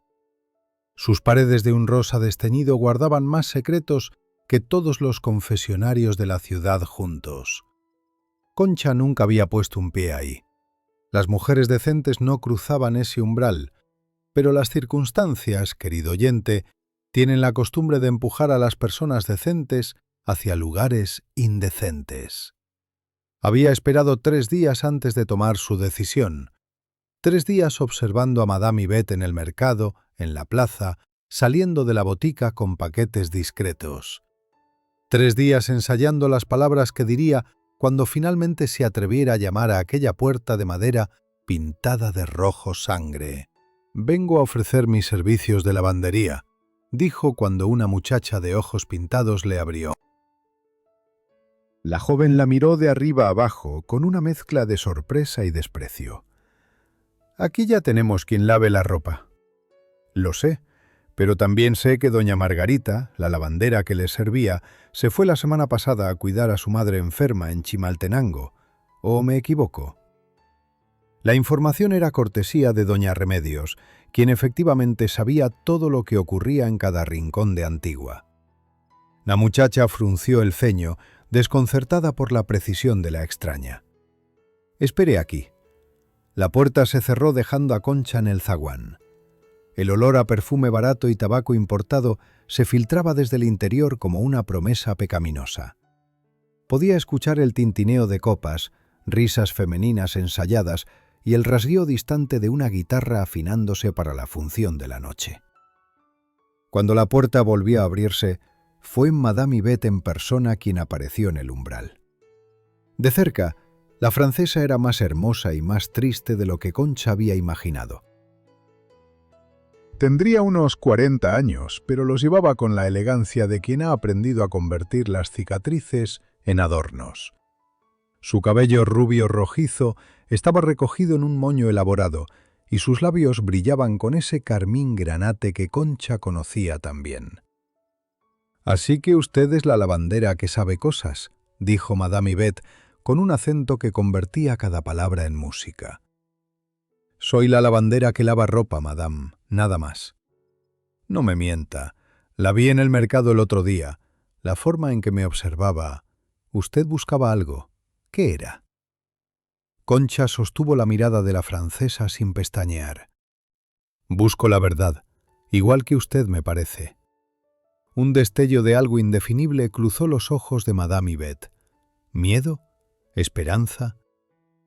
Sus paredes de un rosa desteñido guardaban más secretos que todos los confesionarios de la ciudad juntos. Concha nunca había puesto un pie ahí. Las mujeres decentes no cruzaban ese umbral, pero las circunstancias, querido oyente, tienen la costumbre de empujar a las personas decentes hacia lugares indecentes. Había esperado 3 días antes de tomar su decisión. 3 días observando a Madame Yvette en el mercado, en la plaza, saliendo de la botica con paquetes discretos. 3 días ensayando las palabras que diría cuando finalmente se atreviera a llamar a aquella puerta de madera pintada de rojo sangre. «Vengo a ofrecer mis servicios de lavandería», dijo cuando una muchacha de ojos pintados le abrió. La joven la miró de arriba abajo con una mezcla de sorpresa y desprecio. «Aquí ya tenemos quien lave la ropa». «Lo sé, pero también sé que doña Margarita, la lavandera que les servía, se fue la semana pasada a cuidar a su madre enferma en Chimaltenango. ¿O me equivoco?». La información era cortesía de doña Remedios, quien efectivamente sabía todo lo que ocurría en cada rincón de Antigua. La muchacha frunció el ceño, desconcertada por la precisión de la extraña. «Espere aquí». La puerta se cerró dejando a Concha en el zaguán. El olor a perfume barato y tabaco importado se filtraba desde el interior como una promesa pecaminosa. Podía escuchar el tintineo de copas, risas femeninas ensayadas y el rasgueo distante de una guitarra afinándose para la función de la noche. Cuando la puerta volvió a abrirse, fue Madame Yvette en persona quien apareció en el umbral. De cerca, la francesa era más hermosa y más triste de lo que Concha había imaginado. Tendría unos 40 años, pero los llevaba con la elegancia de quien ha aprendido a convertir las cicatrices en adornos. Su cabello rubio rojizo estaba recogido en un moño elaborado y sus labios brillaban con ese carmín granate que Concha conocía tan bien. «Así que usted es la lavandera que sabe cosas», dijo Madame Yvette con un acento que convertía cada palabra en música. «Soy la lavandera que lava ropa, madame, nada más». «No me mienta. La vi en el mercado el otro día. La forma en que me observaba. Usted buscaba algo. ¿Qué era?». Concha sostuvo la mirada de la francesa sin pestañear. «Busco la verdad, igual que usted me parece». Un destello de algo indefinible cruzó los ojos de Madame Yvette. ¿Miedo? ¿Esperanza?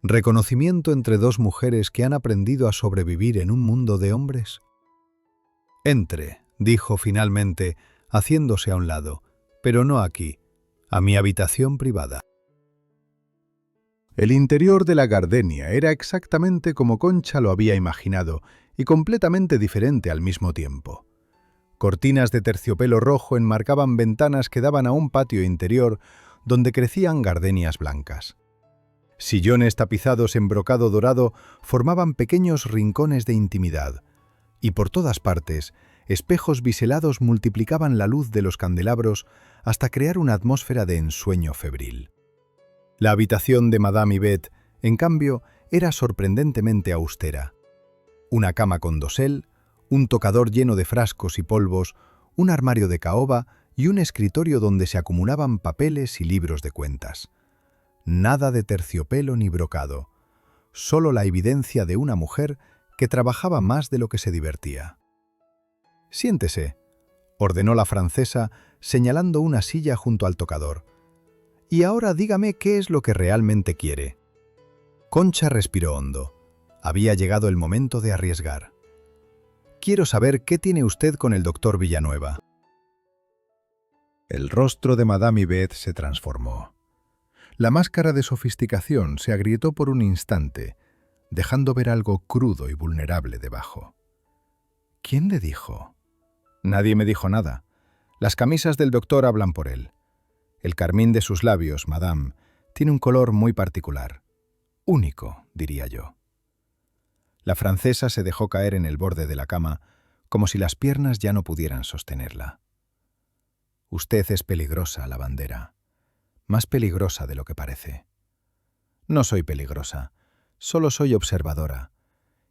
¿Reconocimiento entre dos mujeres que han aprendido a sobrevivir en un mundo de hombres? «Entre», dijo finalmente, haciéndose a un lado, «pero no aquí, a mi habitación privada». El interior de la Gardenia era exactamente como Concha lo había imaginado y completamente diferente al mismo tiempo. Cortinas de terciopelo rojo enmarcaban ventanas que daban a un patio interior donde crecían gardenias blancas. Sillones tapizados en brocado dorado formaban pequeños rincones de intimidad, y por todas partes, espejos biselados multiplicaban la luz de los candelabros hasta crear una atmósfera de ensueño febril. La habitación de Madame Yvette, en cambio, era sorprendentemente austera. Una cama con dosel, un tocador lleno de frascos y polvos, un armario de caoba y un escritorio donde se acumulaban papeles y libros de cuentas. Nada de terciopelo ni brocado, solo la evidencia de una mujer que trabajaba más de lo que se divertía. «Siéntese», ordenó la francesa, señalando una silla junto al tocador. «Y ahora dígame qué es lo que realmente quiere». Concha respiró hondo. Había llegado el momento de arriesgar. «Quiero saber qué tiene usted con el doctor Villanueva». El rostro de Madame Yvette se transformó. La máscara de sofisticación se agrietó por un instante, dejando ver algo crudo y vulnerable debajo. «¿Quién le dijo?» «Nadie me dijo nada. Las camisas del doctor hablan por él. El carmín de sus labios, madame, tiene un color muy particular. Único, diría yo». La francesa se dejó caer en el borde de la cama, como si las piernas ya no pudieran sostenerla. «Usted es peligrosa, lavandera. Más peligrosa de lo que parece». «No soy peligrosa, solo soy observadora.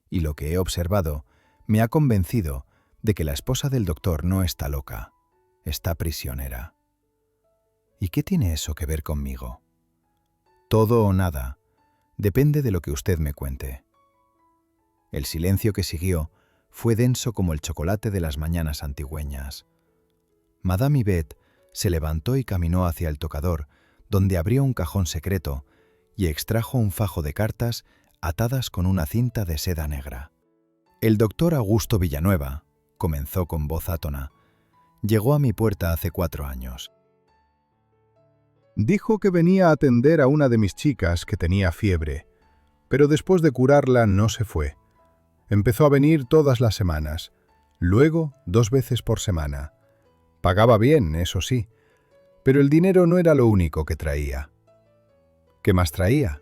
Y lo que he observado me ha convencido de que la esposa del doctor no está loca, está prisionera». «¿Y qué tiene eso que ver conmigo?» «Todo o nada. Depende de lo que usted me cuente». El silencio que siguió fue denso como el chocolate de las mañanas antigüeñas. Madame Yvette se levantó y caminó hacia el tocador, donde abrió un cajón secreto y extrajo un fajo de cartas atadas con una cinta de seda negra. «El doctor Augusto Villanueva», comenzó con voz átona, «llegó a mi puerta hace 4 años. Dijo que venía a atender a una de mis chicas que tenía fiebre, pero después de curarla no se fue. Empezó a venir todas las semanas, luego 2 veces por semana. Pagaba bien, eso sí, pero el dinero no era lo único que traía». «¿Qué más traía?»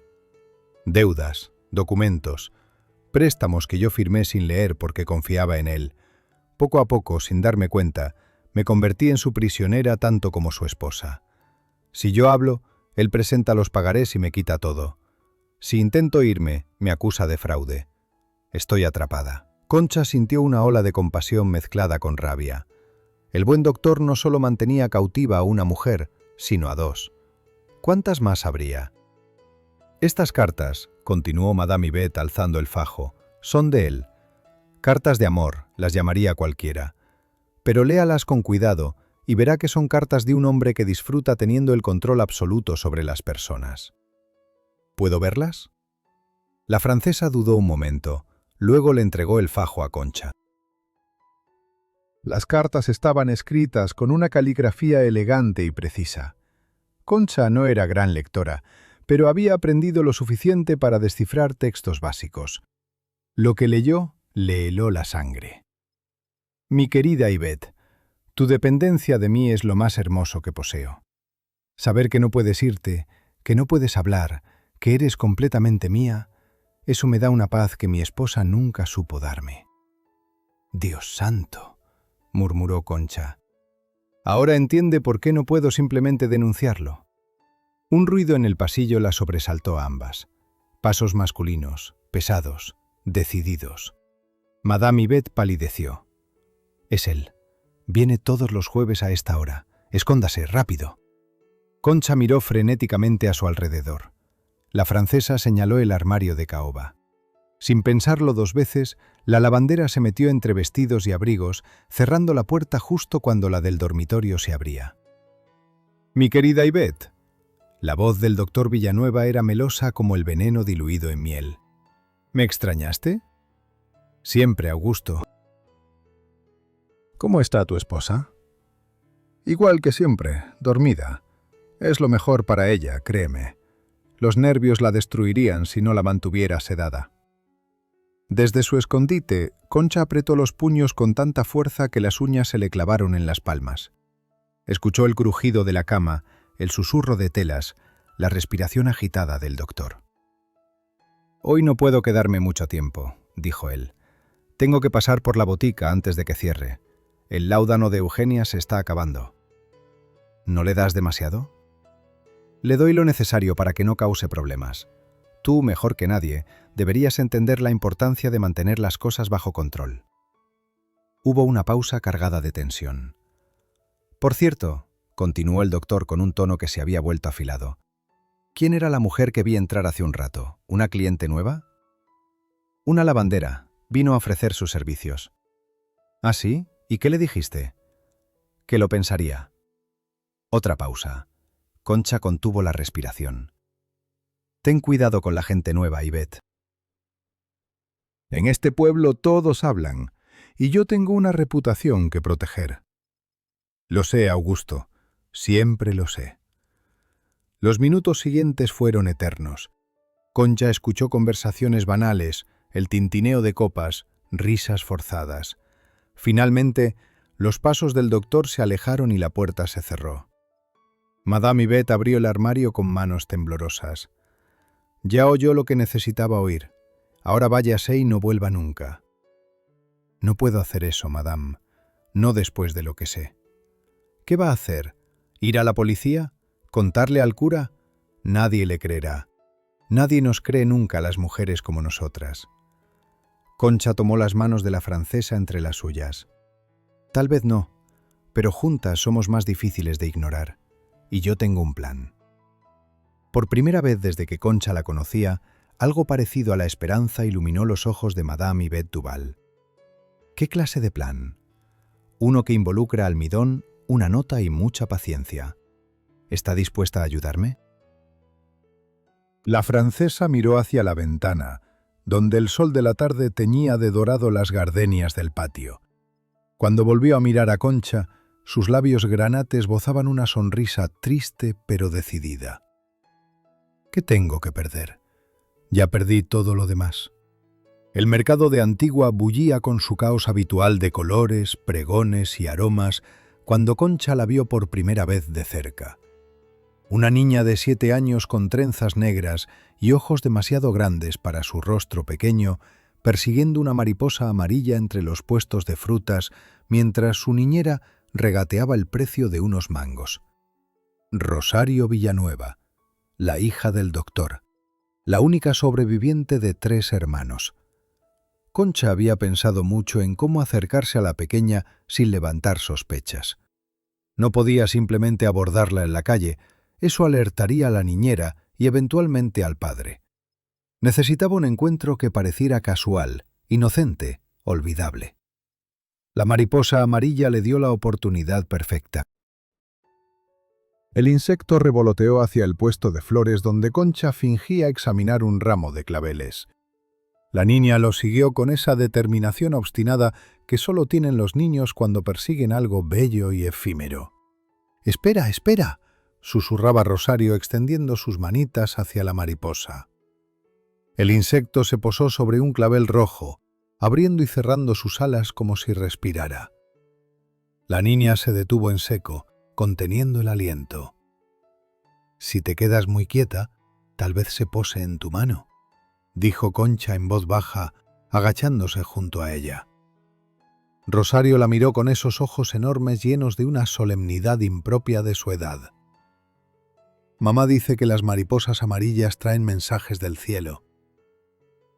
«Deudas, documentos, préstamos que yo firmé sin leer porque confiaba en él. Poco a poco, sin darme cuenta, me convertí en su prisionera tanto como su esposa. Si yo hablo, él presenta los pagarés y me quita todo. Si intento irme, me acusa de fraude. Estoy atrapada». Concha sintió una ola de compasión mezclada con rabia. El buen doctor no solo mantenía cautiva a una mujer, sino a 2. ¿Cuántas más habría? «Estas cartas», continuó Madame Yvette alzando el fajo, «son de él. Cartas de amor, las llamaría cualquiera. Pero léalas con cuidado y verá que son cartas de un hombre que disfruta teniendo el control absoluto sobre las personas». «¿Puedo verlas?» La francesa dudó un momento, luego le entregó el fajo a Concha. Las cartas estaban escritas con una caligrafía elegante y precisa. Concha no era gran lectora, pero había aprendido lo suficiente para descifrar textos básicos. Lo que leyó le heló la sangre. «Mi querida Yvette, tu dependencia de mí es lo más hermoso que poseo. Saber que no puedes irte, que no puedes hablar, que eres completamente mía, eso me da una paz que mi esposa nunca supo darme». «Dios santo», murmuró Concha. «Ahora entiende por qué no puedo simplemente denunciarlo». Un ruido en el pasillo la sobresaltó a ambas. Pasos masculinos, pesados, decididos. Madame Yvette palideció. «Es él. Viene todos los jueves a esta hora. Escóndase, rápido». Concha miró frenéticamente a su alrededor. La francesa señaló el armario de caoba. Sin pensarlo 2 veces, la lavandera se metió entre vestidos y abrigos, cerrando la puerta justo cuando la del dormitorio se abría. «Mi querida Yvette». La voz del doctor Villanueva era melosa como el veneno diluido en miel. «¿Me extrañaste?» «Siempre, Augusto». «¿Cómo está tu esposa?» «Igual que siempre, dormida. Es lo mejor para ella, créeme. Los nervios la destruirían si no la mantuviera sedada». Desde su escondite, Concha apretó los puños con tanta fuerza que las uñas se le clavaron en las palmas. Escuchó el crujido de la cama, el susurro de telas, la respiración agitada del doctor. «Hoy no puedo quedarme mucho tiempo», dijo él. «Tengo que pasar por la botica antes de que cierre. El láudano de Eugenia se está acabando». «¿No le das demasiado?» «Le doy lo necesario para que no cause problemas. Tú, mejor que nadie, deberías entender la importancia de mantener las cosas bajo control». Hubo una pausa cargada de tensión. «Por cierto», continuó el doctor con un tono que se había vuelto afilado, ¿Quién era la mujer que vi entrar hace un rato? ¿Una cliente nueva? Una lavandera. Vino a ofrecer sus servicios. ¿Ah, sí? ¿Y qué le dijiste? Que lo pensaría. Otra pausa. Concha contuvo la respiración. Ten cuidado con la gente nueva, Ivette. En este pueblo todos hablan, y yo tengo una reputación que proteger. Lo sé, Augusto, siempre lo sé. Los minutos siguientes fueron eternos. Concha escuchó conversaciones banales, el tintineo de copas, risas forzadas. Finalmente, los pasos del doctor se alejaron y la puerta se cerró. Madame Ivette abrió el armario con manos temblorosas. Ya oyó lo que necesitaba oír. Ahora váyase y no vuelva nunca. No puedo hacer eso, madame. No después de lo que sé. ¿Qué va a hacer? ¿Ir a la policía? ¿Contarle al cura? Nadie le creerá. Nadie nos cree nunca a las mujeres como nosotras. Concha tomó las manos de la francesa entre las suyas. Tal vez no, pero juntas somos más difíciles de ignorar. Y yo tengo un plan. Por primera vez desde que Concha la conocía, algo parecido a la esperanza iluminó los ojos de Madame Ivette Duval. ¿Qué clase de plan? Uno que involucra almidón, una nota y mucha paciencia. ¿Está dispuesta a ayudarme? La francesa miró hacia la ventana, donde el sol de la tarde teñía de dorado las gardenias del patio. Cuando volvió a mirar a Concha, sus labios granates bozaban una sonrisa triste pero decidida. ¿Qué tengo que perder? Ya perdí todo lo demás. El mercado de Antigua bullía con su caos habitual de colores, pregones y aromas cuando Concha la vio por primera vez de cerca. Una niña de 7 años con trenzas negras y ojos demasiado grandes para su rostro pequeño, persiguiendo una mariposa amarilla entre los puestos de frutas mientras su niñera regateaba el precio de unos mangos. Rosario Villanueva, la hija del doctor, la única sobreviviente de 3 hermanos. Concha había pensado mucho en cómo acercarse a la pequeña sin levantar sospechas. No podía simplemente abordarla en la calle, eso alertaría a la niñera y eventualmente al padre. Necesitaba un encuentro que pareciera casual, inocente, olvidable. La mariposa amarilla le dio la oportunidad perfecta. El insecto revoloteó hacia el puesto de flores donde Concha fingía examinar un ramo de claveles. La niña lo siguió con esa determinación obstinada que solo tienen los niños cuando persiguen algo bello y efímero. «¡Espera, espera!», susurraba Rosario extendiendo sus manitas hacia la mariposa. El insecto se posó sobre un clavel rojo, abriendo y cerrando sus alas como si respirara. La niña se detuvo en seco, conteniendo el aliento. «Si te quedas muy quieta, tal vez se pose en tu mano», dijo Concha en voz baja, agachándose junto a ella. Rosario la miró con esos ojos enormes llenos de una solemnidad impropia de su edad. «Mamá dice que las mariposas amarillas traen mensajes del cielo.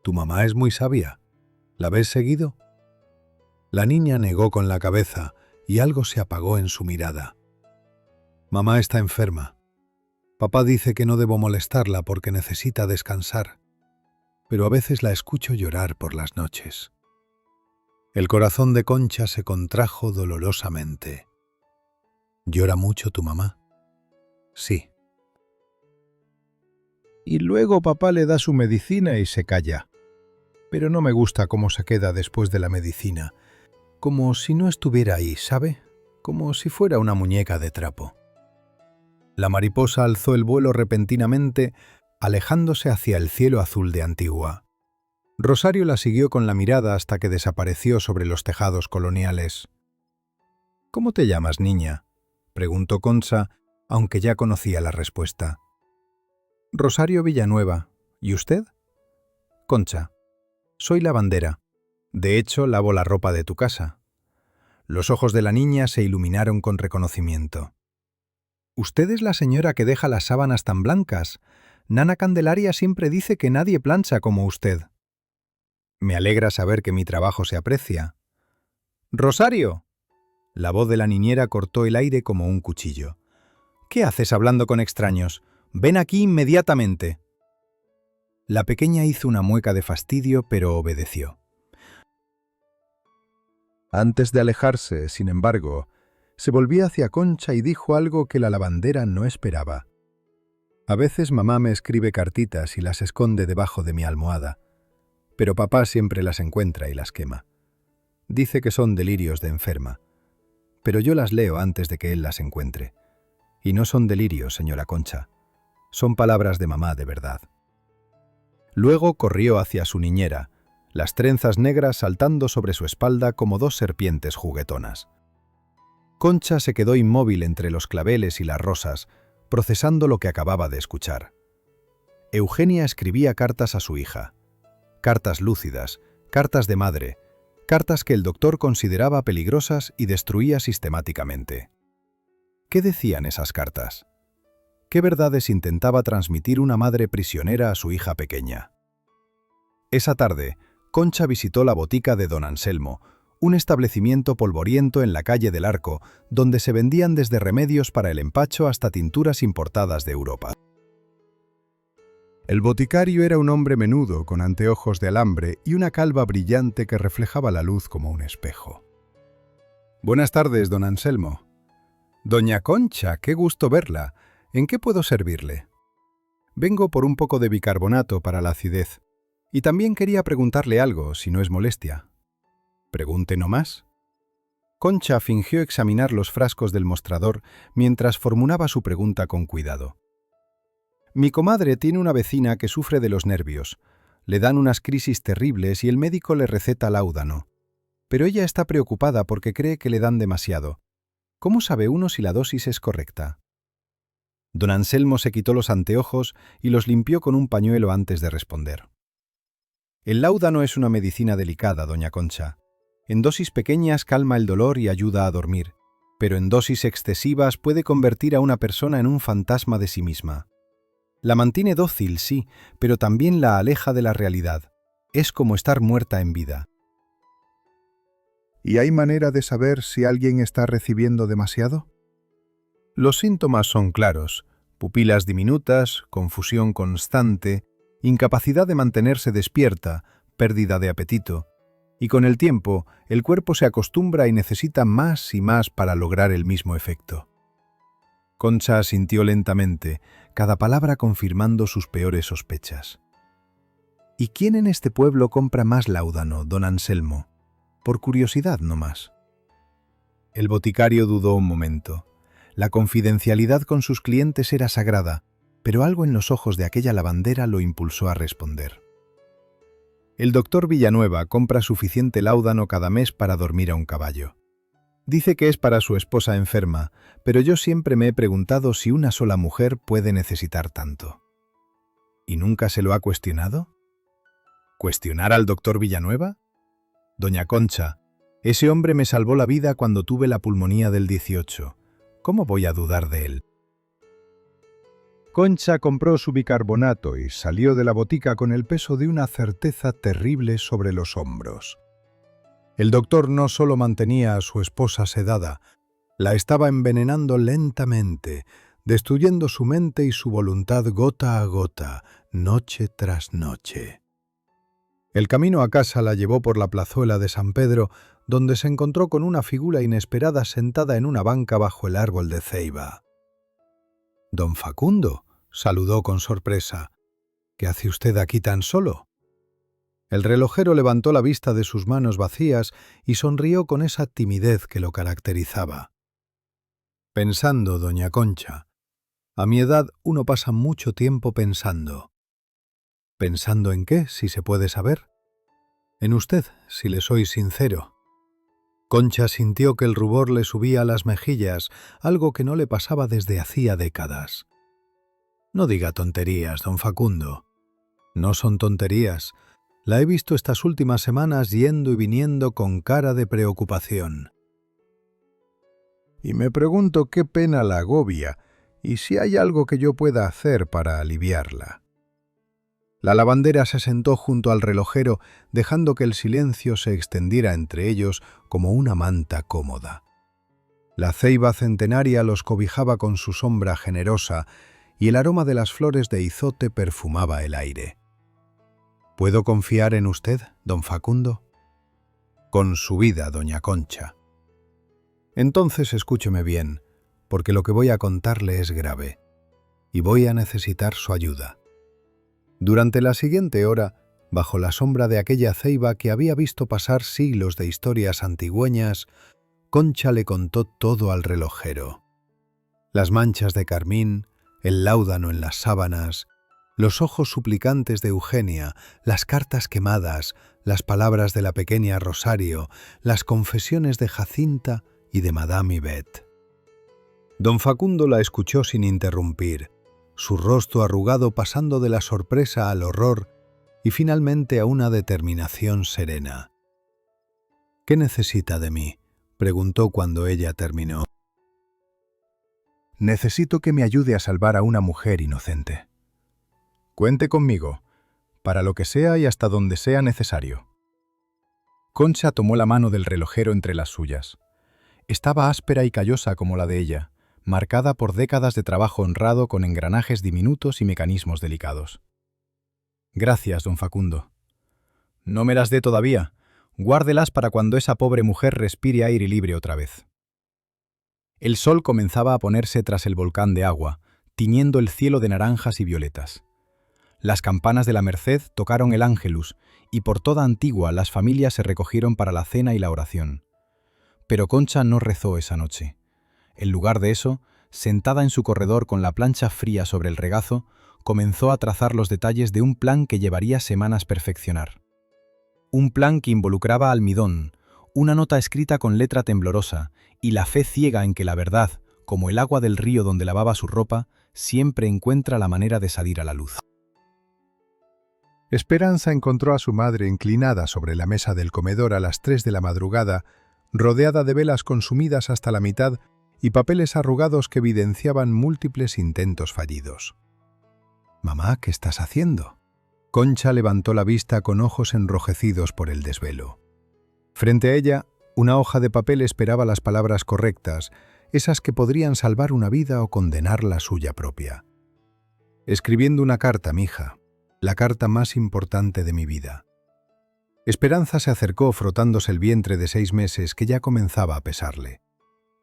¿Tu mamá es muy sabia? ¿La ves seguido?» La niña negó con la cabeza y algo se apagó en su mirada. «Mamá está enferma. Papá dice que no debo molestarla porque necesita descansar, pero a veces la escucho llorar por las noches». El corazón de Concha se contrajo dolorosamente. «¿Llora mucho tu mamá?» «Sí». «Y luego papá le da su medicina y se calla. Pero no me gusta cómo se queda después de la medicina. Como si no estuviera ahí, ¿sabe? Como si fuera una muñeca de trapo». La mariposa alzó el vuelo repentinamente, alejándose hacia el cielo azul de Antigua. Rosario la siguió con la mirada hasta que desapareció sobre los tejados coloniales. «¿Cómo te llamas, niña?», preguntó Concha, aunque ya conocía la respuesta. «Rosario Villanueva. ¿Y usted?» «Concha. Soy lavandera. De hecho, lavo la ropa de tu casa». Los ojos de la niña se iluminaron con reconocimiento. «Usted es la señora que deja las sábanas tan blancas. Nana Candelaria siempre dice que nadie plancha como usted». «Me alegra saber que mi trabajo se aprecia». «¡Rosario!». La voz de la niñera cortó el aire como un cuchillo. «¿Qué haces hablando con extraños? ven aquí inmediatamente. La pequeña hizo una mueca de fastidio, pero obedeció. Antes de alejarse, sin embargo, se volvía hacia Concha y dijo algo que la lavandera no esperaba. A veces mamá me escribe cartitas y las esconde debajo de mi almohada, pero papá siempre las encuentra y las quema. Dice que son delirios de enferma, pero yo las leo antes de que él las encuentre. Y no son delirios, señora Concha. Son palabras de mamá de verdad. Luego corrió hacia su niñera, las trenzas negras saltando sobre su espalda como dos serpientes juguetonas. Concha se quedó inmóvil entre los claveles y las rosas, procesando lo que acababa de escuchar. Eugenia escribía cartas a su hija. Cartas lúcidas, cartas de madre, cartas que el doctor consideraba peligrosas y destruía sistemáticamente. ¿Qué decían esas cartas? ¿Qué verdades intentaba transmitir una madre prisionera a su hija pequeña? Esa tarde, Concha visitó la botica de don Anselmo, un establecimiento polvoriento en la calle del Arco, donde se vendían desde remedios para el empacho hasta tinturas importadas de Europa. El boticario era un hombre menudo, con anteojos de alambre y una calva brillante que reflejaba la luz como un espejo. «Buenas tardes, don Anselmo». «Doña Concha, qué gusto verla. ¿En qué puedo servirle?» «Vengo por un poco de bicarbonato para la acidez. Y también quería preguntarle algo, si no es molestia». «Pregunte no más». Concha fingió examinar los frascos del mostrador mientras formulaba su pregunta con cuidado. «Mi comadre tiene una vecina que sufre de los nervios. Le dan unas crisis terribles y el médico le receta láudano. Pero ella está preocupada porque cree que le dan demasiado. ¿Cómo sabe uno si la dosis es correcta?» Don Anselmo se quitó los anteojos y los limpió con un pañuelo antes de responder. «El láudano es una medicina delicada, doña Concha. En dosis pequeñas calma el dolor y ayuda a dormir, pero en dosis excesivas puede convertir a una persona en un fantasma de sí misma. La mantiene dócil, sí, pero también la aleja de la realidad. Es como estar muerta en vida». ¿Y hay manera de saber si alguien está recibiendo demasiado? Los síntomas son claros: pupilas diminutas, confusión constante, incapacidad de mantenerse despierta, pérdida de apetito. Y con el tiempo, el cuerpo se acostumbra y necesita más y más para lograr el mismo efecto. Concha asintió lentamente, cada palabra confirmando sus peores sospechas. «¿Y quién en este pueblo compra más láudano, don Anselmo? Por curiosidad no más». El boticario dudó un momento. La confidencialidad con sus clientes era sagrada, pero algo en los ojos de aquella lavandera lo impulsó a responder. «El doctor Villanueva compra suficiente láudano cada mes para dormir a un caballo. Dice que es para su esposa enferma, pero yo siempre me he preguntado si una sola mujer puede necesitar tanto». ¿Y nunca se lo ha cuestionado? ¿Cuestionar al doctor Villanueva? Doña Concha, ese hombre me salvó la vida cuando tuve la pulmonía del 18. ¿Cómo voy a dudar de él? Concha compró su bicarbonato y salió de la botica con el peso de una certeza terrible sobre los hombros. El doctor no solo mantenía a su esposa sedada, la estaba envenenando lentamente, destruyendo su mente y su voluntad gota a gota, noche tras noche. El camino a casa la llevó por la plazuela de San Pedro, donde se encontró con una figura inesperada sentada en una banca bajo el árbol de ceiba. «Don Facundo», saludó con sorpresa. «¿Qué hace usted aquí tan solo?» El relojero levantó la vista de sus manos vacías y sonrió con esa timidez que lo caracterizaba. «Pensando, doña Concha. A mi edad uno pasa mucho tiempo pensando». «¿Pensando en qué, si se puede saber?» «En usted, si le soy sincero». Concha sintió que el rubor le subía a las mejillas, algo que no le pasaba desde hacía décadas. «No diga tonterías, don Facundo». «No son tonterías. La he visto estas últimas semanas yendo y viniendo con cara de preocupación. Y me pregunto qué pena la agobia y si hay algo que yo pueda hacer para aliviarla». La lavandera se sentó junto al relojero, dejando que el silencio se extendiera entre ellos como una manta cómoda. La ceiba centenaria los cobijaba con su sombra generosa, y el aroma de las flores de izote perfumaba el aire. ¿Puedo confiar en usted, don Facundo? Con su vida, doña Concha. Entonces escúcheme bien, porque lo que voy a contarle es grave, y voy a necesitar su ayuda. Durante la siguiente hora, bajo la sombra de aquella ceiba que había visto pasar siglos de historias antigüeñas, Concha le contó todo al relojero. Las manchas de carmín, el láudano en las sábanas, los ojos suplicantes de Eugenia, las cartas quemadas, las palabras de la pequeña Rosario, las confesiones de Jacinta y de Madame Yvette. Don Facundo la escuchó sin interrumpir, su rostro arrugado pasando de la sorpresa al horror y finalmente a una determinación serena. «¿Qué necesita de mí?», preguntó cuando ella terminó. «Necesito que me ayude a salvar a una mujer inocente. Cuente conmigo, para lo que sea y hasta donde sea necesario». Concha tomó la mano del relojero entre las suyas. Estaba áspera y callosa como la de ella, marcada por décadas de trabajo honrado con engranajes diminutos y mecanismos delicados. «Gracias, don Facundo. No me las dé todavía. Guárdelas para cuando esa pobre mujer respire aire libre otra vez». El sol comenzaba a ponerse tras el volcán de agua, tiñendo el cielo de naranjas y violetas. Las campanas de la Merced tocaron el Ángelus, y por toda Antigua las familias se recogieron para la cena y la oración. Pero Concha no rezó esa noche. En lugar de eso, sentada en su corredor con la plancha fría sobre el regazo, comenzó a trazar los detalles de un plan que llevaría semanas perfeccionar. Un plan que involucraba almidón, una nota escrita con letra temblorosa y la fe ciega en que la verdad, como el agua del río donde lavaba su ropa, siempre encuentra la manera de salir a la luz. Esperanza encontró a su madre inclinada sobre la mesa del comedor a las 3 de la madrugada, rodeada de velas consumidas hasta la mitad y papeles arrugados que evidenciaban múltiples intentos fallidos. «Mamá, ¿qué estás haciendo?». Concha levantó la vista con ojos enrojecidos por el desvelo. Frente a ella, una hoja de papel esperaba las palabras correctas, esas que podrían salvar una vida o condenar la suya propia. «Escribiendo una carta, mija, la carta más importante de mi vida». Esperanza se acercó frotándose el vientre de 6 meses que ya comenzaba a pesarle.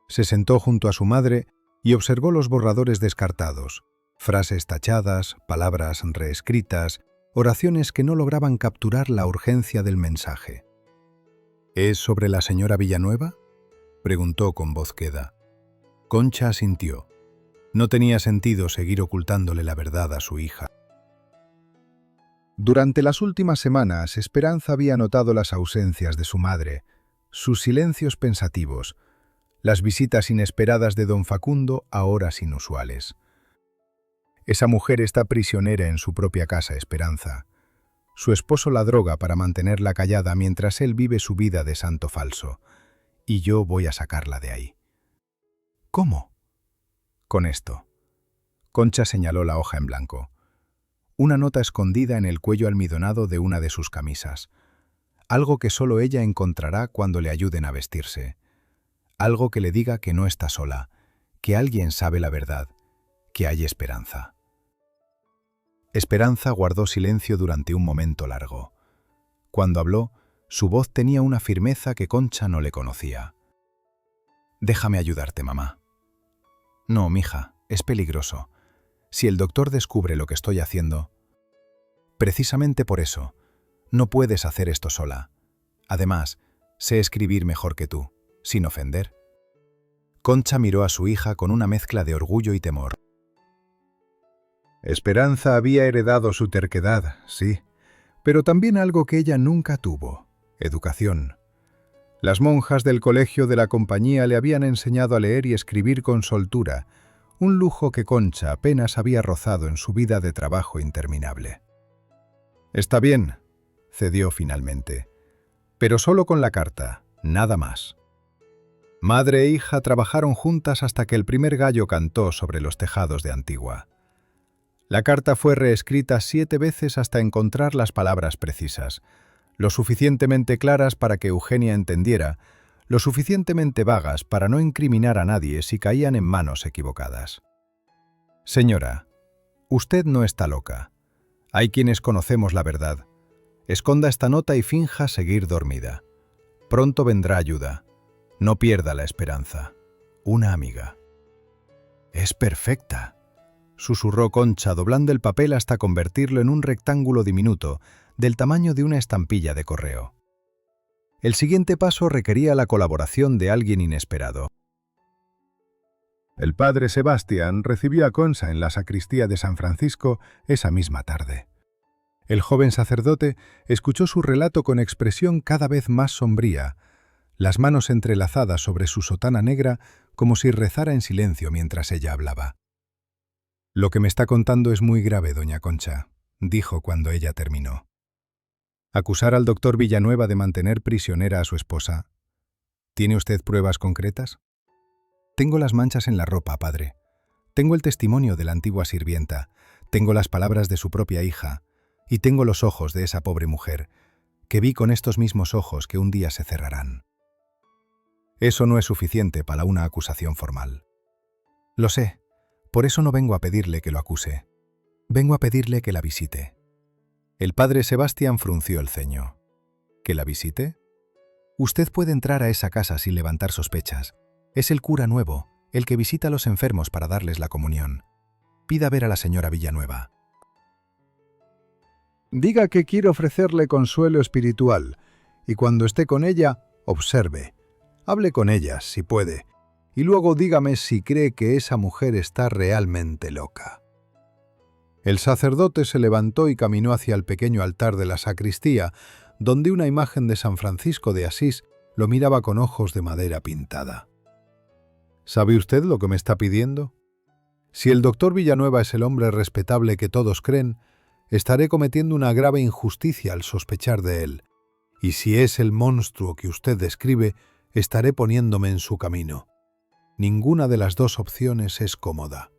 Se sentó junto a su madre y observó los borradores descartados, frases tachadas, palabras reescritas, oraciones que no lograban capturar la urgencia del mensaje. «¿Es sobre la señora Villanueva?», preguntó con voz queda. Concha asintió. No tenía sentido seguir ocultándole la verdad a su hija. Durante las últimas semanas, Esperanza había notado las ausencias de su madre, sus silencios pensativos, las visitas inesperadas de don Facundo a horas inusuales. Esa mujer está prisionera en su propia casa, Esperanza. Su esposo la droga para mantenerla callada mientras él vive su vida de santo falso. Y yo voy a sacarla de ahí. ¿Cómo? Con esto. Concha señaló la hoja en blanco. Una nota escondida en el cuello almidonado de una de sus camisas. Algo que solo ella encontrará cuando le ayuden a vestirse. Algo que le diga que no está sola, que alguien sabe la verdad, que hay esperanza. Esperanza guardó silencio durante un momento largo. Cuando habló, su voz tenía una firmeza que Concha no le conocía. «Déjame ayudarte, mamá». «No, mija, es peligroso. Si el doctor descubre lo que estoy haciendo...». «Precisamente por eso, no puedes hacer esto sola. Además, sé escribir mejor que tú, sin ofender». Concha miró a su hija con una mezcla de orgullo y temor. Esperanza había heredado su terquedad, sí, pero también algo que ella nunca tuvo: educación. Las monjas del colegio de la compañía le habían enseñado a leer y escribir con soltura, un lujo que Concha apenas había rozado en su vida de trabajo interminable. «Está bien», cedió finalmente, «pero solo con la carta, nada más». Madre e hija trabajaron juntas hasta que el primer gallo cantó sobre los tejados de Antigua. La carta fue reescrita 7 veces hasta encontrar las palabras precisas, lo suficientemente claras para que Eugenia entendiera, lo suficientemente vagas para no incriminar a nadie si caían en manos equivocadas. «Señora, Usted no está loca. Hay quienes conocemos la verdad. Esconda esta nota y finja seguir dormida. Pronto vendrá ayuda. No pierda la esperanza. Una amiga. Es perfecta, susurró Concha, doblando el papel hasta convertirlo en un rectángulo diminuto, del tamaño de una estampilla de correo. El siguiente paso requería la colaboración de alguien inesperado. El padre Sebastián recibió a Concha en la sacristía de San Francisco esa misma tarde. El joven sacerdote escuchó su relato con expresión cada vez más sombría, las manos entrelazadas sobre su sotana negra como si rezara en silencio mientras ella hablaba. «Lo que me está contando es muy grave, doña Concha», dijo cuando ella terminó. «Acusar al doctor Villanueva de mantener prisionera a su esposa. ¿Tiene usted pruebas concretas?» «Tengo las manchas en la ropa, padre. Tengo el testimonio de la antigua sirvienta. Tengo las palabras de su propia hija. Y tengo los ojos de esa pobre mujer, que vi con estos mismos ojos que un día se cerrarán». «Eso no es suficiente para una acusación formal». «Lo sé. Por eso no vengo a pedirle que lo acuse. Vengo a pedirle que la visite». El padre Sebastián frunció el ceño. ¿Que la visite? Usted puede entrar a esa casa sin levantar sospechas. Es el cura nuevo, el que visita a los enfermos para darles la comunión. Pida ver a la señora Villanueva. Diga que quiere ofrecerle consuelo espiritual, y cuando esté con ella, observe. Hable con ella, si puede, y luego dígame si cree que esa mujer está realmente loca. El sacerdote se levantó y caminó hacia el pequeño altar de la sacristía, donde una imagen de San Francisco de Asís lo miraba con ojos de madera pintada. ¿Sabe usted lo que me está pidiendo? Si el doctor Villanueva es el hombre respetable que todos creen, estaré cometiendo una grave injusticia al sospechar de él, y si es el monstruo que usted describe, estaré poniéndome en su camino. Ninguna de las dos opciones es cómoda.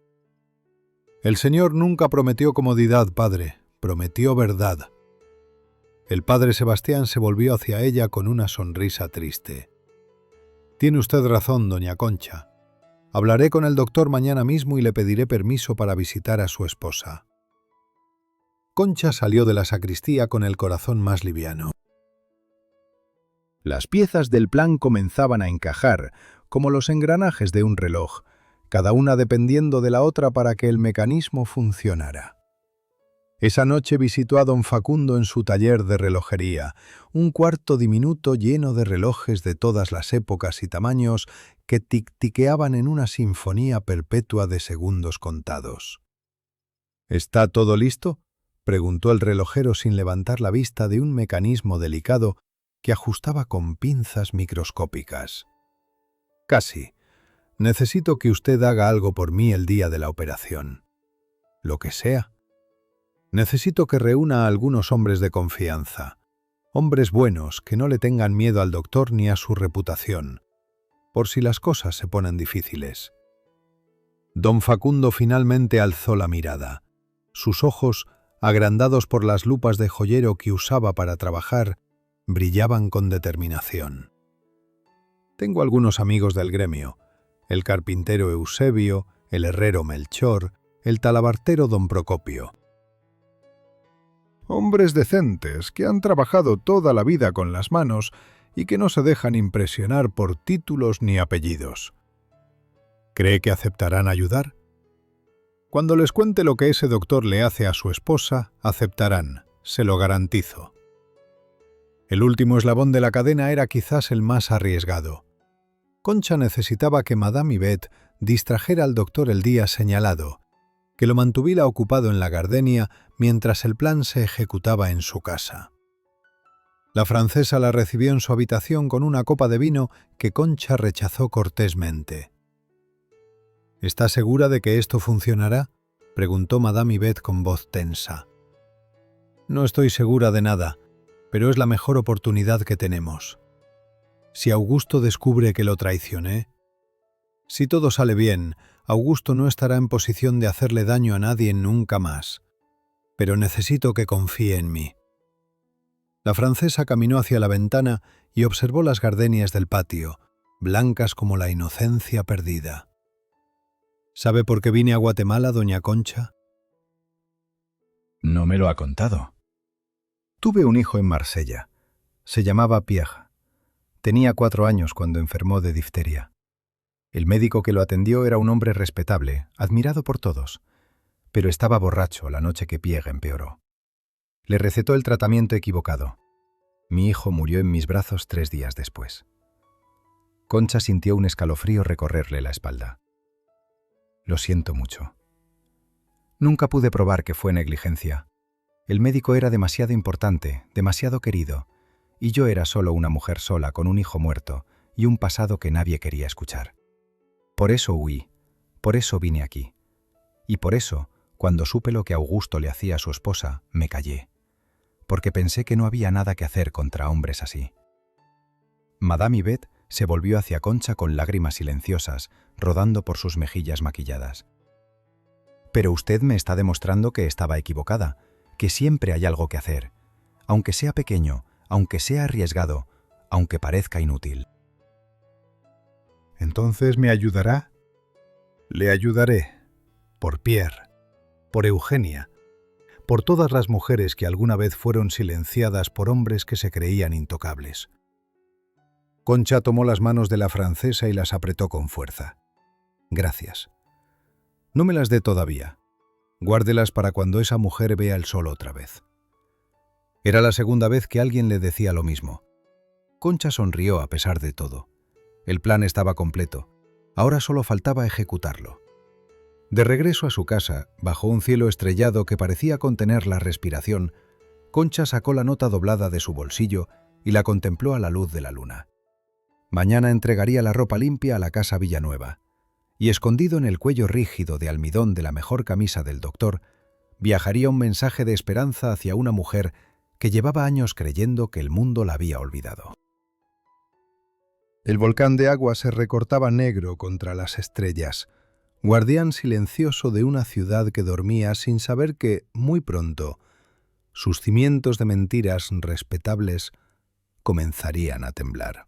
El Señor nunca prometió comodidad, padre, prometió verdad. El padre Sebastián se volvió hacia ella con una sonrisa triste. Tiene usted razón, doña Concha. Hablaré con el doctor mañana mismo y le pediré permiso para visitar a su esposa. Concha salió de la sacristía con el corazón más liviano. Las piezas del plan comenzaban a encajar, como los engranajes de un reloj, cada una dependiendo de la otra para que el mecanismo funcionara. Esa noche visitó a don Facundo en su taller de relojería, un cuarto diminuto lleno de relojes de todas las épocas y tamaños que tic-tiqueaban en una sinfonía perpetua de segundos contados. ¿Está todo listo?, preguntó el relojero sin levantar la vista de un mecanismo delicado que ajustaba con pinzas microscópicas. Casi. Necesito que usted haga algo por mí el día de la operación. Lo que sea. Necesito que reúna a algunos hombres de confianza. Hombres buenos que no le tengan miedo al doctor ni a su reputación, por si las cosas se ponen difíciles. Don Facundo finalmente alzó la mirada. Sus ojos, agrandados por las lupas de joyero que usaba para trabajar, brillaban con determinación. Tengo algunos amigos del gremio, el carpintero Eusebio, el herrero Melchor, el talabartero don Procopio. Hombres decentes que han trabajado toda la vida con las manos y que no se dejan impresionar por títulos ni apellidos. ¿Cree que aceptarán ayudar? Cuando les cuente lo que ese doctor le hace a su esposa, aceptarán, se lo garantizo. El último eslabón de la cadena era quizás el más arriesgado. Concha necesitaba que Madame Yvette distrajera al doctor el día señalado, que lo mantuviera ocupado en la gardenia mientras el plan se ejecutaba en su casa. La francesa la recibió en su habitación con una copa de vino que Concha rechazó cortésmente. ¿Está segura de que esto funcionará?, preguntó Madame Yvette con voz tensa. No estoy segura de nada, pero es la mejor oportunidad que tenemos. Si Augusto descubre que lo traicioné, si todo sale bien, Augusto no estará en posición de hacerle daño a nadie nunca más. Pero necesito que confíe en mí. La francesa caminó hacia la ventana y observó las gardenias del patio, blancas como la inocencia perdida. ¿Sabe por qué vine a Guatemala, doña Concha? No me lo ha contado. Tuve un hijo en Marsella. Se llamaba Pierre. Tenía 4 años cuando enfermó de difteria. El médico que lo atendió era un hombre respetable, admirado por todos, pero estaba borracho la noche que Pierre empeoró. Le recetó el tratamiento equivocado. Mi hijo murió en mis brazos 3 días después. Concha sintió un escalofrío recorrerle la espalda. Lo siento mucho. Nunca pude probar que fue negligencia. El médico era demasiado importante, demasiado querido, y yo era solo una mujer sola con un hijo muerto y un pasado que nadie quería escuchar. Por eso huí, por eso vine aquí. Y por eso, cuando supe lo que Augusto le hacía a su esposa, me callé, porque pensé que no había nada que hacer contra hombres así. Madame Yvette se volvió hacia Concha con lágrimas silenciosas, rodando por sus mejillas maquilladas. Pero usted me está demostrando que estaba equivocada, que siempre hay algo que hacer, aunque sea pequeño, aunque sea arriesgado, aunque parezca inútil. ¿Entonces me ayudará? Le ayudaré. Por Pierre, por Eugenia, por todas las mujeres que alguna vez fueron silenciadas por hombres que se creían intocables. Concha tomó las manos de la francesa y las apretó con fuerza. Gracias. No me las dé todavía. Guárdelas para cuando esa mujer vea el sol otra vez. Era la segunda vez que alguien le decía lo mismo. Concha sonrió a pesar de todo. El plan estaba completo. Ahora solo faltaba ejecutarlo. De regreso a su casa, bajo un cielo estrellado que parecía contener la respiración, Concha sacó la nota doblada de su bolsillo y la contempló a la luz de la luna. Mañana entregaría la ropa limpia a la casa Villanueva, y escondido en el cuello rígido de almidón de la mejor camisa del doctor, viajaría un mensaje de esperanza hacia una mujer que llevaba años creyendo que el mundo la había olvidado. El volcán de agua se recortaba negro contra las estrellas, guardián silencioso de una ciudad que dormía sin saber que, muy pronto, sus cimientos de mentiras respetables comenzarían a temblar.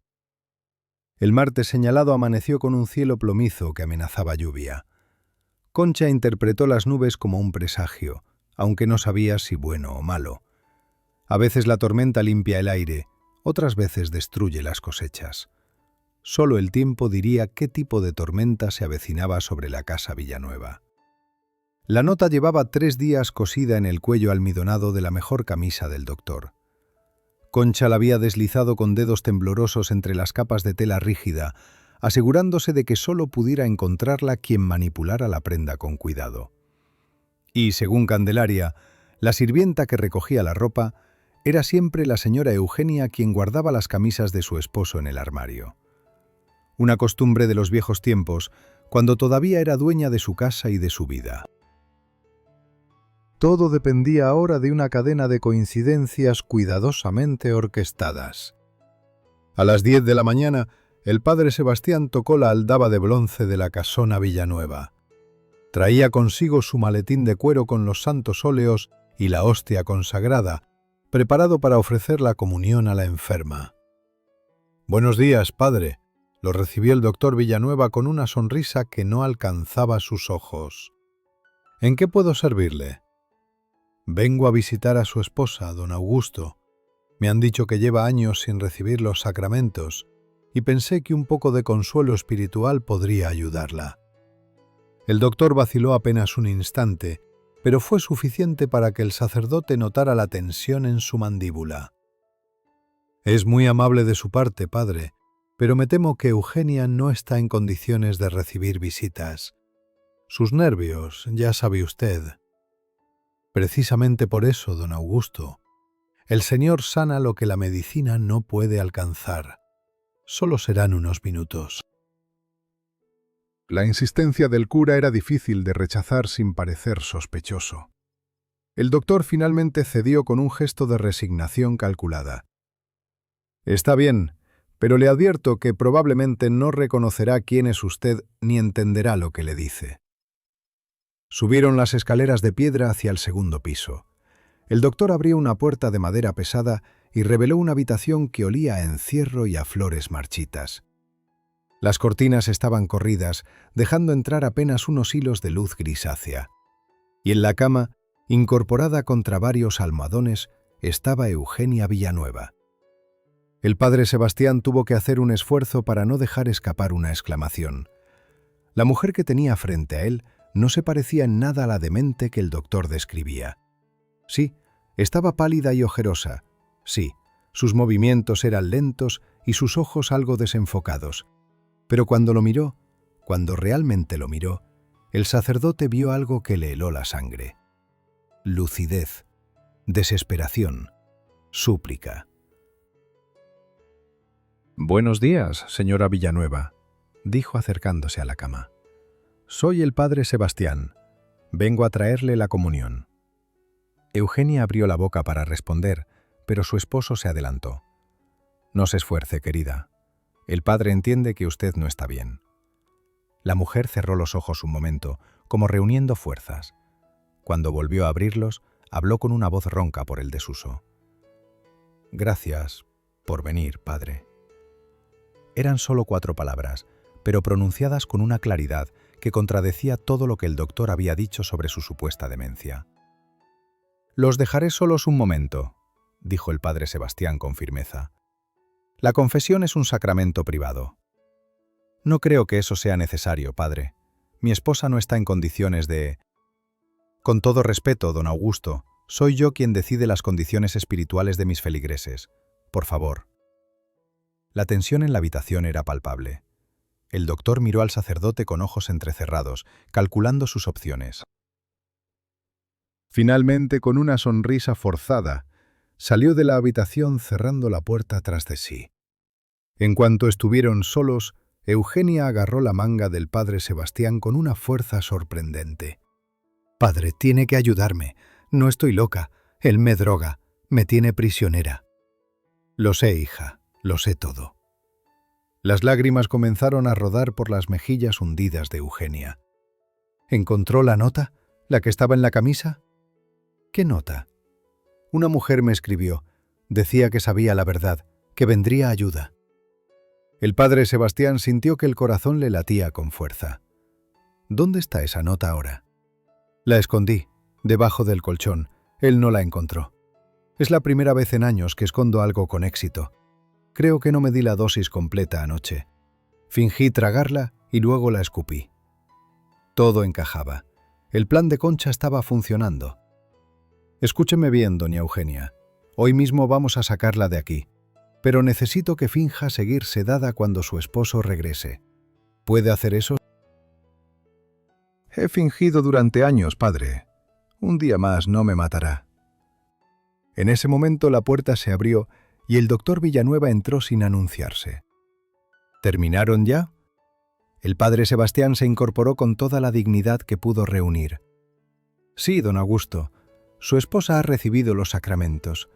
El martes señalado amaneció con un cielo plomizo que amenazaba lluvia. Concha interpretó las nubes como un presagio, aunque no sabía si bueno o malo. A veces la tormenta limpia el aire, otras veces destruye las cosechas. Solo el tiempo diría qué tipo de tormenta se avecinaba sobre la casa Villanueva. La nota llevaba 3 días cosida en el cuello almidonado de la mejor camisa del doctor. Concha la había deslizado con dedos temblorosos entre las capas de tela rígida, asegurándose de que solo pudiera encontrarla quien manipulara la prenda con cuidado. Y, según Candelaria, la sirvienta que recogía la ropa, era siempre la señora Eugenia quien guardaba las camisas de su esposo en el armario. Una costumbre de los viejos tiempos, cuando todavía era dueña de su casa y de su vida. Todo dependía ahora de una cadena de coincidencias cuidadosamente orquestadas. A las 10 de la mañana, el padre Sebastián tocó la aldaba de bronce de la casona Villanueva. Traía consigo su maletín de cuero con los santos óleos y la hostia consagrada, preparado para ofrecer la comunión a la enferma. «Buenos días, padre», lo recibió el doctor Villanueva con una sonrisa que no alcanzaba sus ojos. «¿En qué puedo servirle?» «Vengo a visitar a su esposa, don Augusto. Me han dicho que lleva años sin recibir los sacramentos y pensé que un poco de consuelo espiritual podría ayudarla». El doctor vaciló apenas un instante, pero fue suficiente para que el sacerdote notara la tensión en su mandíbula. «Es muy amable de su parte, padre, pero me temo que Eugenia no está en condiciones de recibir visitas. Sus nervios, ya sabe usted». «Precisamente por eso, don Augusto. El Señor sana lo que la medicina no puede alcanzar. Solo serán unos minutos». La insistencia del cura era difícil de rechazar sin parecer sospechoso. El doctor finalmente cedió con un gesto de resignación calculada. «Está bien, pero le advierto que probablemente no reconocerá quién es usted ni entenderá lo que le dice». Subieron las escaleras de piedra hacia el segundo piso. El doctor abrió una puerta de madera pesada y reveló una habitación que olía a encierro y a flores marchitas. Las cortinas estaban corridas, dejando entrar apenas unos hilos de luz grisácea. Y en la cama, Incorporada contra varios almohadones estaba Eugenia Villanueva. El padre Sebastián tuvo que hacer un esfuerzo para no dejar escapar una exclamación. La mujer que tenía frente a él no se parecía en nada a la demente que el doctor describía. Sí, estaba pálida y ojerosa. Sí, sus movimientos eran lentos y sus ojos algo desenfocados. Pero cuando realmente lo miró, el sacerdote vio algo que le heló la sangre. Lucidez, desesperación, súplica. «Buenos días, señora Villanueva», dijo acercándose a la cama. «Soy el padre Sebastián. Vengo a traerle la comunión». Eugenia abrió la boca para responder, pero su esposo se adelantó. «No se esfuerce, querida. El padre entiende que usted no está bien». La mujer cerró los ojos un momento, como reuniendo fuerzas. Cuando volvió a abrirlos, habló con una voz ronca por el desuso. «Gracias por venir, padre». Eran solo 4 palabras, pero pronunciadas con una claridad que contradecía todo lo que el doctor había dicho sobre su supuesta demencia. «Los dejaré solos un momento», dijo el padre Sebastián con firmeza. «La confesión es un sacramento privado». «No creo que eso sea necesario, padre. Mi esposa no está en condiciones de...» «Con todo respeto, don Augusto, soy yo quien decide las condiciones espirituales de mis feligreses. Por favor». La tensión en la habitación era palpable. El doctor miró al sacerdote con ojos entrecerrados, calculando sus opciones. Finalmente, con una sonrisa forzada, salió de la habitación cerrando la puerta tras de sí. En cuanto estuvieron solos, Eugenia agarró la manga del padre Sebastián con una fuerza sorprendente. «Padre, tiene que ayudarme. No estoy loca. Él me droga. Me tiene prisionera». «Lo sé, hija. Lo sé todo». Las lágrimas comenzaron a rodar por las mejillas hundidas de Eugenia. «¿Encontró la nota? ¿La que estaba en la camisa?» «¿Qué nota?» «Una mujer me escribió. Decía que sabía la verdad, que vendría ayuda». El padre Sebastián sintió que el corazón le latía con fuerza. «¿Dónde está esa nota ahora?» «La escondí, debajo del colchón. Él no la encontró. Es la primera vez en años que escondo algo con éxito. Creo que no me di la dosis completa anoche. Fingí tragarla y luego la escupí». Todo encajaba. El plan de Concha estaba funcionando. «Escúcheme bien, doña Eugenia. Hoy mismo vamos a sacarla de aquí. Pero necesito que finja seguir sedada cuando su esposo regrese. ¿Puede hacer eso?» «He fingido durante años, padre. Un día más no me matará». En ese momento la puerta se abrió y el doctor Villanueva entró sin anunciarse. ¿Terminaron ya? El padre Sebastián se incorporó con toda la dignidad que pudo reunir. «Sí, don Augusto. Su esposa ha recibido los sacramentos.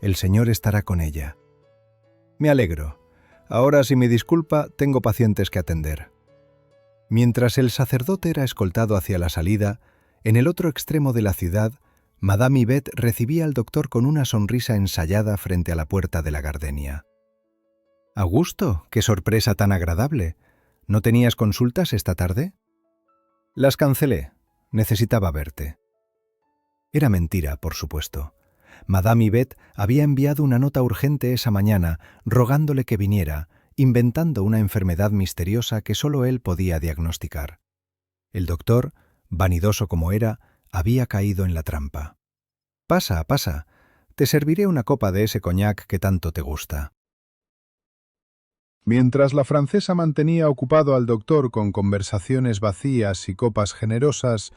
El Señor estará con ella». «Me alegro. Ahora, si me disculpa, tengo pacientes que atender». Mientras el sacerdote era escoltado hacia la salida, en el otro extremo de la ciudad, Madame Yvette recibía al doctor con una sonrisa ensayada frente a la puerta de la gardenia. «Augusto, qué sorpresa tan agradable. ¿No tenías consultas esta tarde?» «Las cancelé. Necesitaba verte». Era mentira, por supuesto. Madame Yvette había enviado una nota urgente esa mañana, rogándole que viniera, inventando una enfermedad misteriosa que solo él podía diagnosticar. El doctor, vanidoso como era, había caído en la trampa. «Pasa, pasa. Te serviré una copa de ese coñac que tanto te gusta». Mientras la francesa mantenía ocupado al doctor con conversaciones vacías y copas generosas,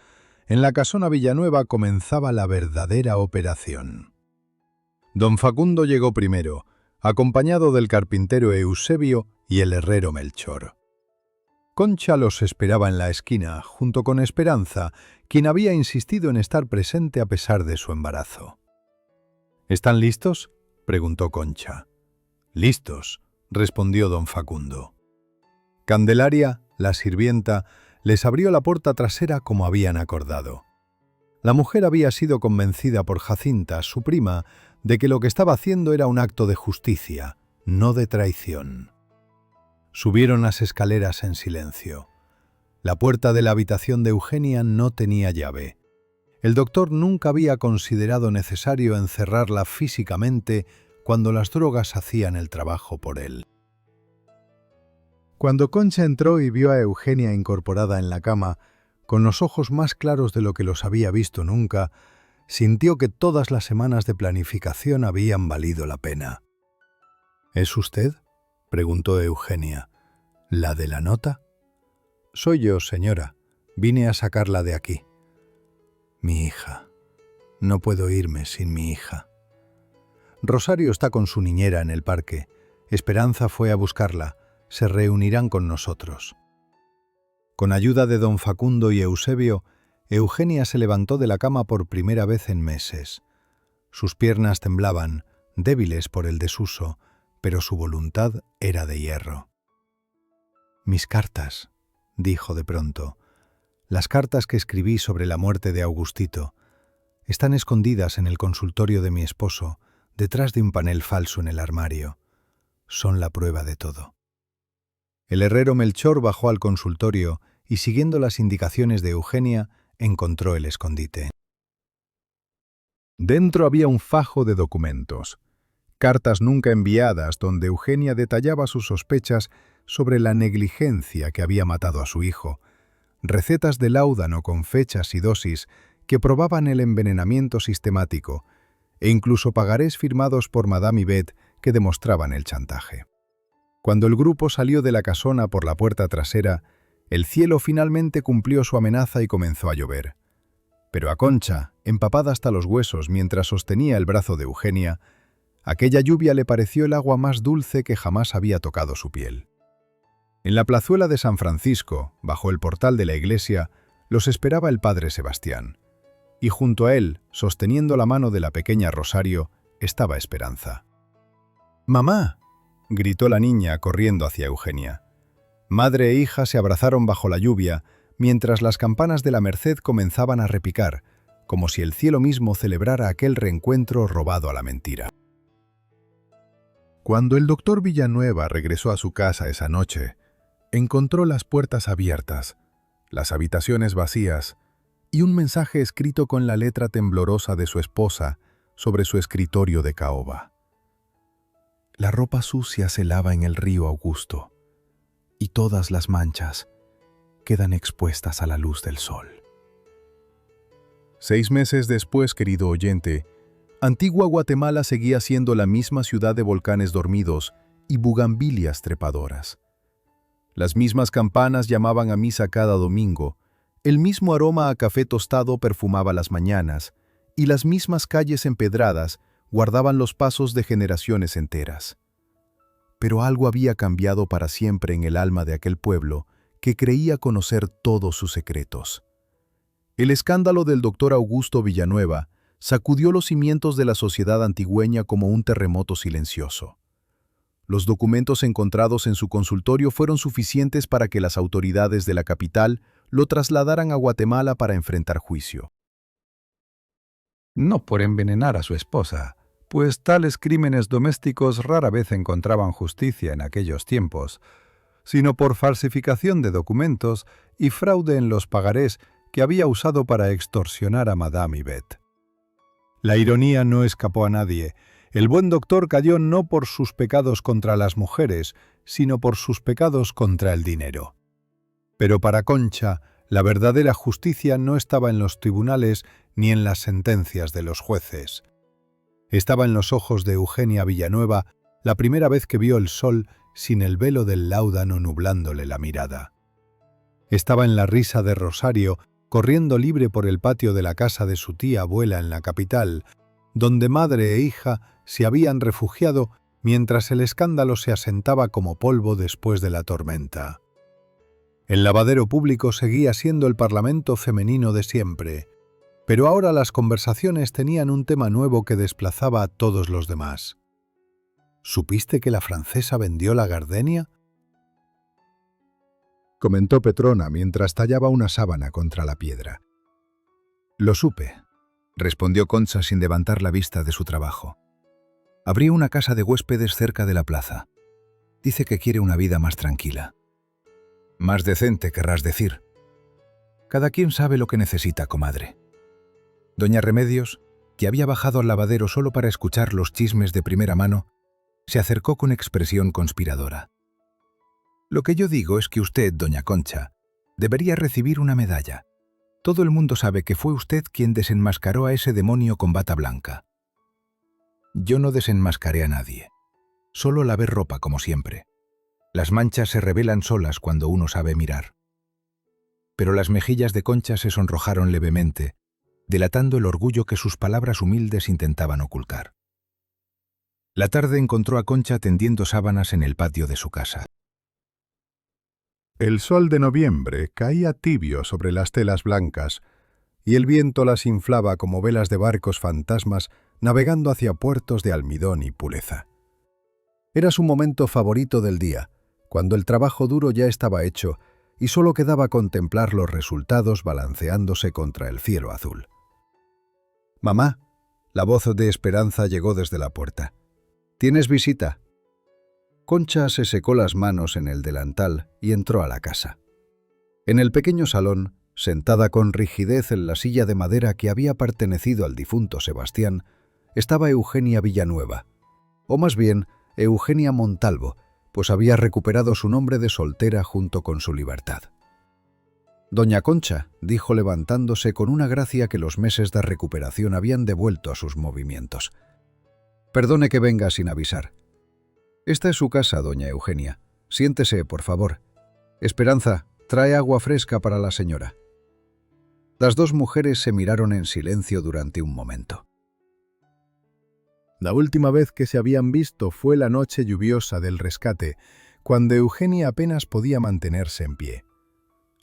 en la casona Villanueva comenzaba la verdadera operación. Don Facundo llegó primero, acompañado del carpintero Eusebio y el herrero Melchor. Concha los esperaba en la esquina, junto con Esperanza, quien había insistido en estar presente a pesar de su embarazo. «¿Están listos?», preguntó Concha. «Listos», respondió don Facundo. Candelaria, la sirvienta, les abrió la puerta trasera como habían acordado. La mujer había sido convencida por Jacinta, su prima, de que lo que estaba haciendo era un acto de justicia, no de traición. Subieron las escaleras en silencio. La puerta de la habitación de Eugenia no tenía llave. El doctor nunca había considerado necesario encerrarla físicamente cuando las drogas hacían el trabajo por él. Cuando Concha entró y vio a Eugenia incorporada en la cama, con los ojos más claros de lo que los había visto nunca, sintió que todas las semanas de planificación habían valido la pena. ¿Es usted?, preguntó Eugenia. ¿La de la nota? Soy yo, señora. Vine a sacarla de aquí. Mi hija. No puedo irme sin mi hija. Rosario está con su niñera en el parque. Esperanza fue a buscarla. Se reunirán con nosotros. Con ayuda de don Facundo y Eusebio, Eugenia se levantó de la cama por primera vez en meses. Sus piernas temblaban, débiles por el desuso, pero su voluntad era de hierro. «Mis cartas», dijo de pronto, «las cartas que escribí sobre la muerte de Augustito, están escondidas en el consultorio de mi esposo, detrás de un panel falso en el armario. Son la prueba de todo». El herrero Melchor bajó al consultorio y, siguiendo las indicaciones de Eugenia, encontró el escondite. Dentro había un fajo de documentos, cartas nunca enviadas donde Eugenia detallaba sus sospechas sobre la negligencia que había matado a su hijo, recetas de láudano con fechas y dosis que probaban el envenenamiento sistemático, e incluso pagarés firmados por Madame Yvette que demostraban el chantaje. Cuando el grupo salió de la casona por la puerta trasera, el cielo finalmente cumplió su amenaza y comenzó a llover. Pero a Concha, empapada hasta los huesos mientras sostenía el brazo de Eugenia, aquella lluvia le pareció el agua más dulce que jamás había tocado su piel. En la plazuela de San Francisco, bajo el portal de la iglesia, los esperaba el padre Sebastián, y junto a él, sosteniendo la mano de la pequeña Rosario, estaba Esperanza. «¡Mamá!», gritó la niña corriendo hacia Eugenia. Madre e hija se abrazaron bajo la lluvia, mientras las campanas de la Merced comenzaban a repicar, como si el cielo mismo celebrara aquel reencuentro robado a la mentira. Cuando el doctor Villanueva regresó a su casa esa noche, encontró las puertas abiertas, las habitaciones vacías y un mensaje escrito con la letra temblorosa de su esposa sobre su escritorio de caoba. La ropa sucia se lava en el río Augusto, y todas las manchas quedan expuestas a la luz del sol. 6 meses después, querido oyente, Antigua Guatemala seguía siendo la misma ciudad de volcanes dormidos y bugambilias trepadoras. Las mismas campanas llamaban a misa cada domingo, el mismo aroma a café tostado perfumaba las mañanas, y las mismas calles empedradas guardaban los pasos de generaciones enteras. Pero algo había cambiado para siempre en el alma de aquel pueblo que creía conocer todos sus secretos. El escándalo del doctor Augusto Villanueva sacudió los cimientos de la sociedad antigüeña como un terremoto silencioso. Los documentos encontrados en su consultorio fueron suficientes para que las autoridades de la capital lo trasladaran a Guatemala para enfrentar juicio. No por envenenar a su esposa, pues tales crímenes domésticos rara vez encontraban justicia en aquellos tiempos, sino por falsificación de documentos y fraude en los pagarés que había usado para extorsionar a Madame Yvette. La ironía no escapó a nadie. El buen doctor cayó no por sus pecados contra las mujeres, sino por sus pecados contra el dinero. Pero para Concha, la verdadera justicia no estaba en los tribunales ni en las sentencias de los jueces. Estaba en los ojos de Eugenia Villanueva la primera vez que vio el sol sin el velo del láudano nublándole la mirada. Estaba en la risa de Rosario, corriendo libre por el patio de la casa de su tía abuela en la capital, donde madre e hija se habían refugiado mientras el escándalo se asentaba como polvo después de la tormenta. El lavadero público seguía siendo el parlamento femenino de siempre, pero ahora las conversaciones tenían un tema nuevo que desplazaba a todos los demás. ¿Supiste que la francesa vendió la gardenia?, comentó Petrona mientras tallaba una sábana contra la piedra. Lo supe, respondió Concha sin levantar la vista de su trabajo. Abrió una casa de huéspedes cerca de la plaza. Dice que quiere una vida más tranquila. Más decente, querrás decir. Cada quien sabe lo que necesita, comadre. Doña Remedios, que había bajado al lavadero solo para escuchar los chismes de primera mano, se acercó con expresión conspiradora. Lo que yo digo es que usted, doña Concha, debería recibir una medalla. Todo el mundo sabe que fue usted quien desenmascaró a ese demonio con bata blanca. Yo no desenmascaré a nadie. Solo lavé ropa como siempre. Las manchas se revelan solas cuando uno sabe mirar. Pero las mejillas de Concha se sonrojaron levemente, delatando el orgullo que sus palabras humildes intentaban ocultar. La tarde encontró a Concha tendiendo sábanas en el patio de su casa. El sol de noviembre caía tibio sobre las telas blancas, y el viento las inflaba como velas de barcos fantasmas navegando hacia puertos de almidón y pureza. Era su momento favorito del día, cuando el trabajo duro ya estaba hecho y solo quedaba contemplar los resultados balanceándose contra el cielo azul. «Mamá», la voz de Esperanza llegó desde la puerta. «¿Tienes visita?» Concha se secó las manos en el delantal y entró a la casa. En el pequeño salón, sentada con rigidez en la silla de madera que había pertenecido al difunto Sebastián, estaba Eugenia Villanueva, o más bien Eugenia Montalvo, pues había recuperado su nombre de soltera junto con su libertad. «Doña Concha», dijo levantándose con una gracia que los meses de recuperación habían devuelto a sus movimientos. «Perdone que venga sin avisar. Esta es su casa, doña Eugenia. Siéntese, por favor. Esperanza, trae agua fresca para la señora». Las dos mujeres se miraron en silencio durante un momento. La última vez que se habían visto fue la noche lluviosa del rescate, cuando Eugenia apenas podía mantenerse en pie.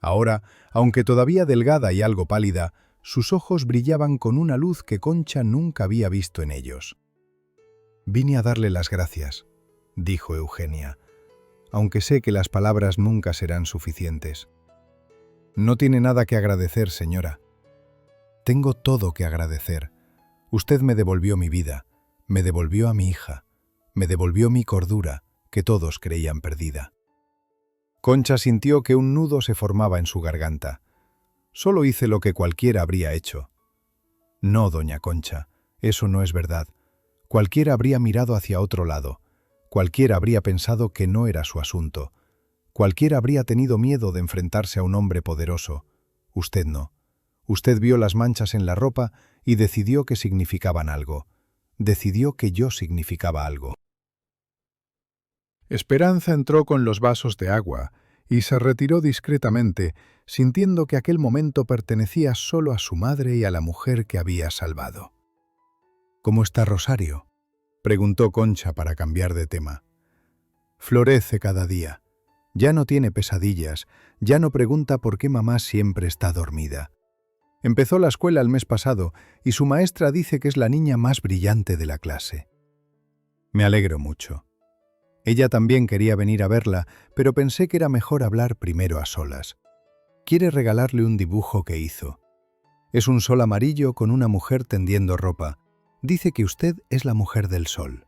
Ahora, aunque todavía delgada y algo pálida, sus ojos brillaban con una luz que Concha nunca había visto en ellos. «Vine a darle las gracias», dijo Eugenia, «aunque sé que las palabras nunca serán suficientes». «No tiene nada que agradecer, señora». «Tengo todo que agradecer. Usted me devolvió mi vida, me devolvió a mi hija, me devolvió mi cordura, que todos creían perdida». Concha sintió que un nudo se formaba en su garganta. «Solo hice lo que cualquiera habría hecho». «No, doña Concha, eso no es verdad. Cualquiera habría mirado hacia otro lado. Cualquiera habría pensado que no era su asunto. Cualquiera habría tenido miedo de enfrentarse a un hombre poderoso. Usted no. Usted vio las manchas en la ropa y decidió que significaban algo. Decidió que yo significaba algo». Esperanza entró con los vasos de agua y se retiró discretamente, sintiendo que aquel momento pertenecía solo a su madre y a la mujer que había salvado. «¿Cómo está Rosario?», preguntó Concha para cambiar de tema. «Florece cada día. Ya no tiene pesadillas, ya no pregunta por qué mamá siempre está dormida. Empezó la escuela el mes pasado y su maestra dice que es la niña más brillante de la clase». «Me alegro mucho. Ella también quería venir a verla, pero pensé que era mejor hablar primero a solas. Quiere regalarle un dibujo que hizo. Es un sol amarillo con una mujer tendiendo ropa. Dice que usted es la mujer del sol».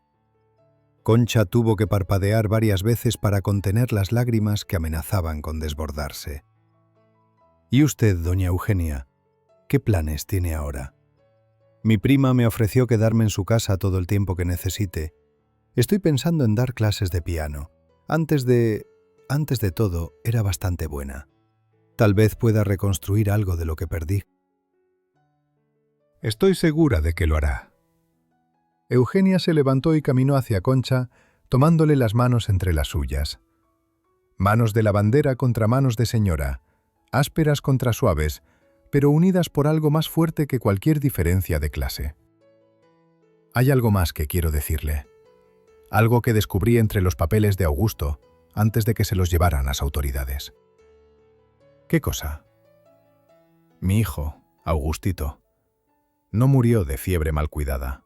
Concha tuvo que parpadear varias veces para contener las lágrimas que amenazaban con desbordarse. «¿Y usted, doña Eugenia? ¿Qué planes tiene ahora?» «Mi prima me ofreció quedarme en su casa todo el tiempo que necesite. Estoy pensando en dar clases de piano. Antes de todo, era bastante buena. Tal vez pueda reconstruir algo de lo que perdí». «Estoy segura de que lo hará». Eugenia se levantó y caminó hacia Concha, tomándole las manos entre las suyas. Manos de lavandera contra manos de señora, ásperas contra suaves, pero unidas por algo más fuerte que cualquier diferencia de clase. «Hay algo más que quiero decirle. Algo que descubrí entre los papeles de Augusto antes de que se los llevaran las autoridades». «¿Qué cosa?» «Mi hijo, Augustito, no murió de fiebre mal cuidada.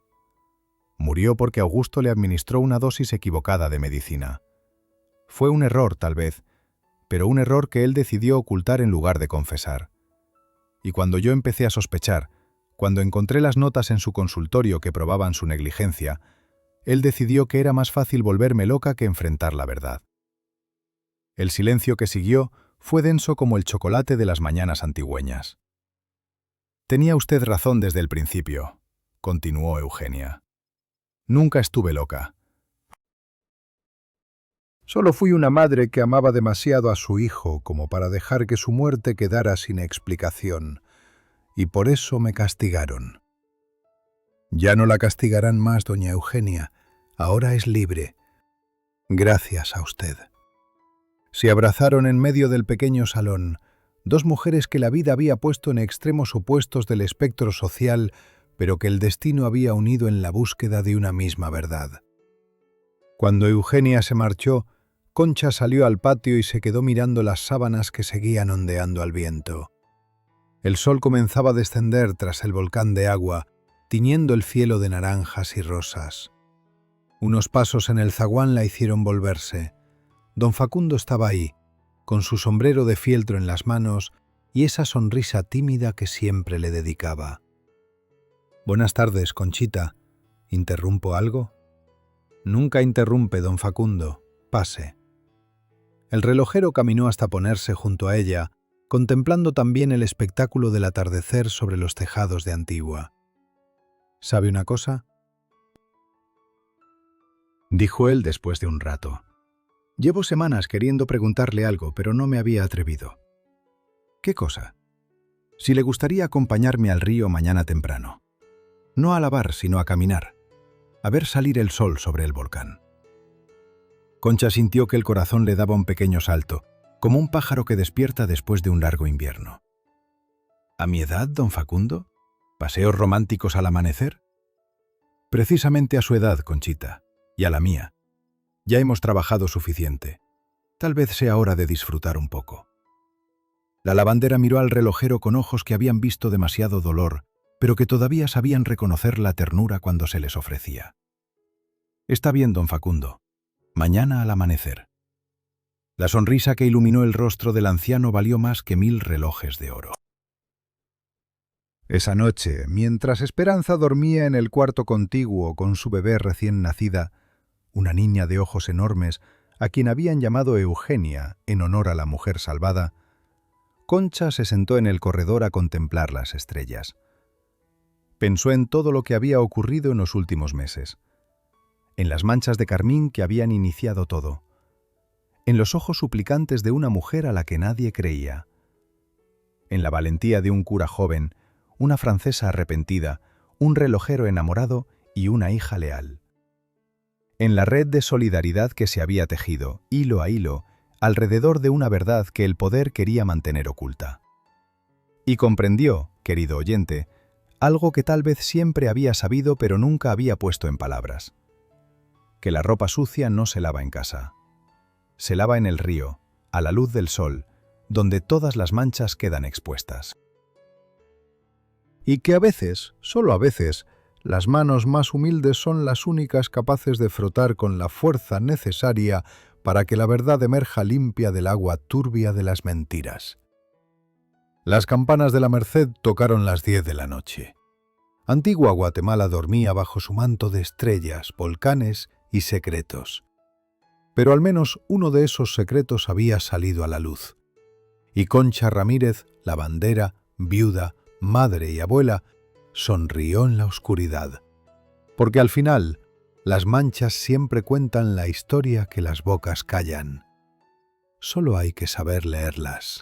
Murió porque Augusto le administró una dosis equivocada de medicina. Fue un error, tal vez, pero un error que él decidió ocultar en lugar de confesar. Y cuando yo empecé a sospechar, cuando encontré las notas en su consultorio que probaban su negligencia, él decidió que era más fácil volverme loca que enfrentar la verdad. El silencio que siguió fue denso como el chocolate de las mañanas antigüeñas. Tenía usted razón desde el principio, continuó Eugenia. Nunca estuve loca. Solo fui una madre que amaba demasiado a su hijo como para dejar que su muerte quedara sin explicación, y por eso me castigaron. Ya no la castigarán más, doña Eugenia. Ahora es libre. Gracias a usted. Se abrazaron en medio del pequeño salón, dos mujeres que la vida había puesto en extremos opuestos del espectro social, pero que el destino había unido en la búsqueda de una misma verdad. Cuando Eugenia se marchó, Concha salió al patio y se quedó mirando las sábanas que seguían ondeando al viento. El sol comenzaba a descender tras el volcán de agua, tiñendo el cielo de naranjas y rosas. Unos pasos en el zaguán la hicieron volverse. Don Facundo estaba ahí, con su sombrero de fieltro en las manos y esa sonrisa tímida que siempre le dedicaba. «Buenas tardes, Conchita. ¿Interrumpo algo?» «Nunca interrumpe, don Facundo. Pase». El relojero caminó hasta ponerse junto a ella, contemplando también el espectáculo del atardecer sobre los tejados de Antigua. «¿Sabe una cosa?», dijo él después de un rato. «Llevo semanas queriendo preguntarle algo, pero no me había atrevido». «¿Qué cosa?». «Si le gustaría acompañarme al río mañana temprano. No a lavar, sino a caminar. A ver salir el sol sobre el volcán». Concha sintió que el corazón le daba un pequeño salto, como un pájaro que despierta después de un largo invierno. «¿A mi edad, don Facundo? ¿Paseos románticos al amanecer?». «Precisamente a su edad, Conchita, y a la mía. Ya hemos trabajado suficiente. Tal vez sea hora de disfrutar un poco». La lavandera miró al relojero con ojos que habían visto demasiado dolor, pero que todavía sabían reconocer la ternura cuando se les ofrecía. «Está bien, don Facundo. Mañana al amanecer». La sonrisa que iluminó el rostro del anciano valió más que 1000 relojes de oro. Esa noche, mientras Esperanza dormía en el cuarto contiguo con su bebé recién nacida, una niña de ojos enormes, a quien habían llamado Eugenia en honor a la mujer salvada, Concha se sentó en el corredor a contemplar las estrellas. Pensó en todo lo que había ocurrido en los últimos meses, en las manchas de carmín que habían iniciado todo, en los ojos suplicantes de una mujer a la que nadie creía, en la valentía de un cura joven, una francesa arrepentida, un relojero enamorado y una hija leal, en la red de solidaridad que se había tejido, hilo a hilo, alrededor de una verdad que el poder quería mantener oculta. Y comprendió, querido oyente, algo que tal vez siempre había sabido pero nunca había puesto en palabras: que la ropa sucia no se lava en casa. Se lava en el río, a la luz del sol, donde todas las manchas quedan expuestas. Y que a veces, solo a veces, las manos más humildes son las únicas capaces de frotar con la fuerza necesaria para que la verdad emerja limpia del agua turbia de las mentiras. Las campanas de la Merced tocaron las 10 de la noche. Antigua Guatemala dormía bajo su manto de estrellas, volcanes y secretos. Pero al menos uno de esos secretos había salido a la luz. Y Concha Ramírez, lavandera, viuda, madre y abuela, sonrió en la oscuridad. Porque al final, las manchas siempre cuentan la historia que las bocas callan. Solo hay que saber leerlas.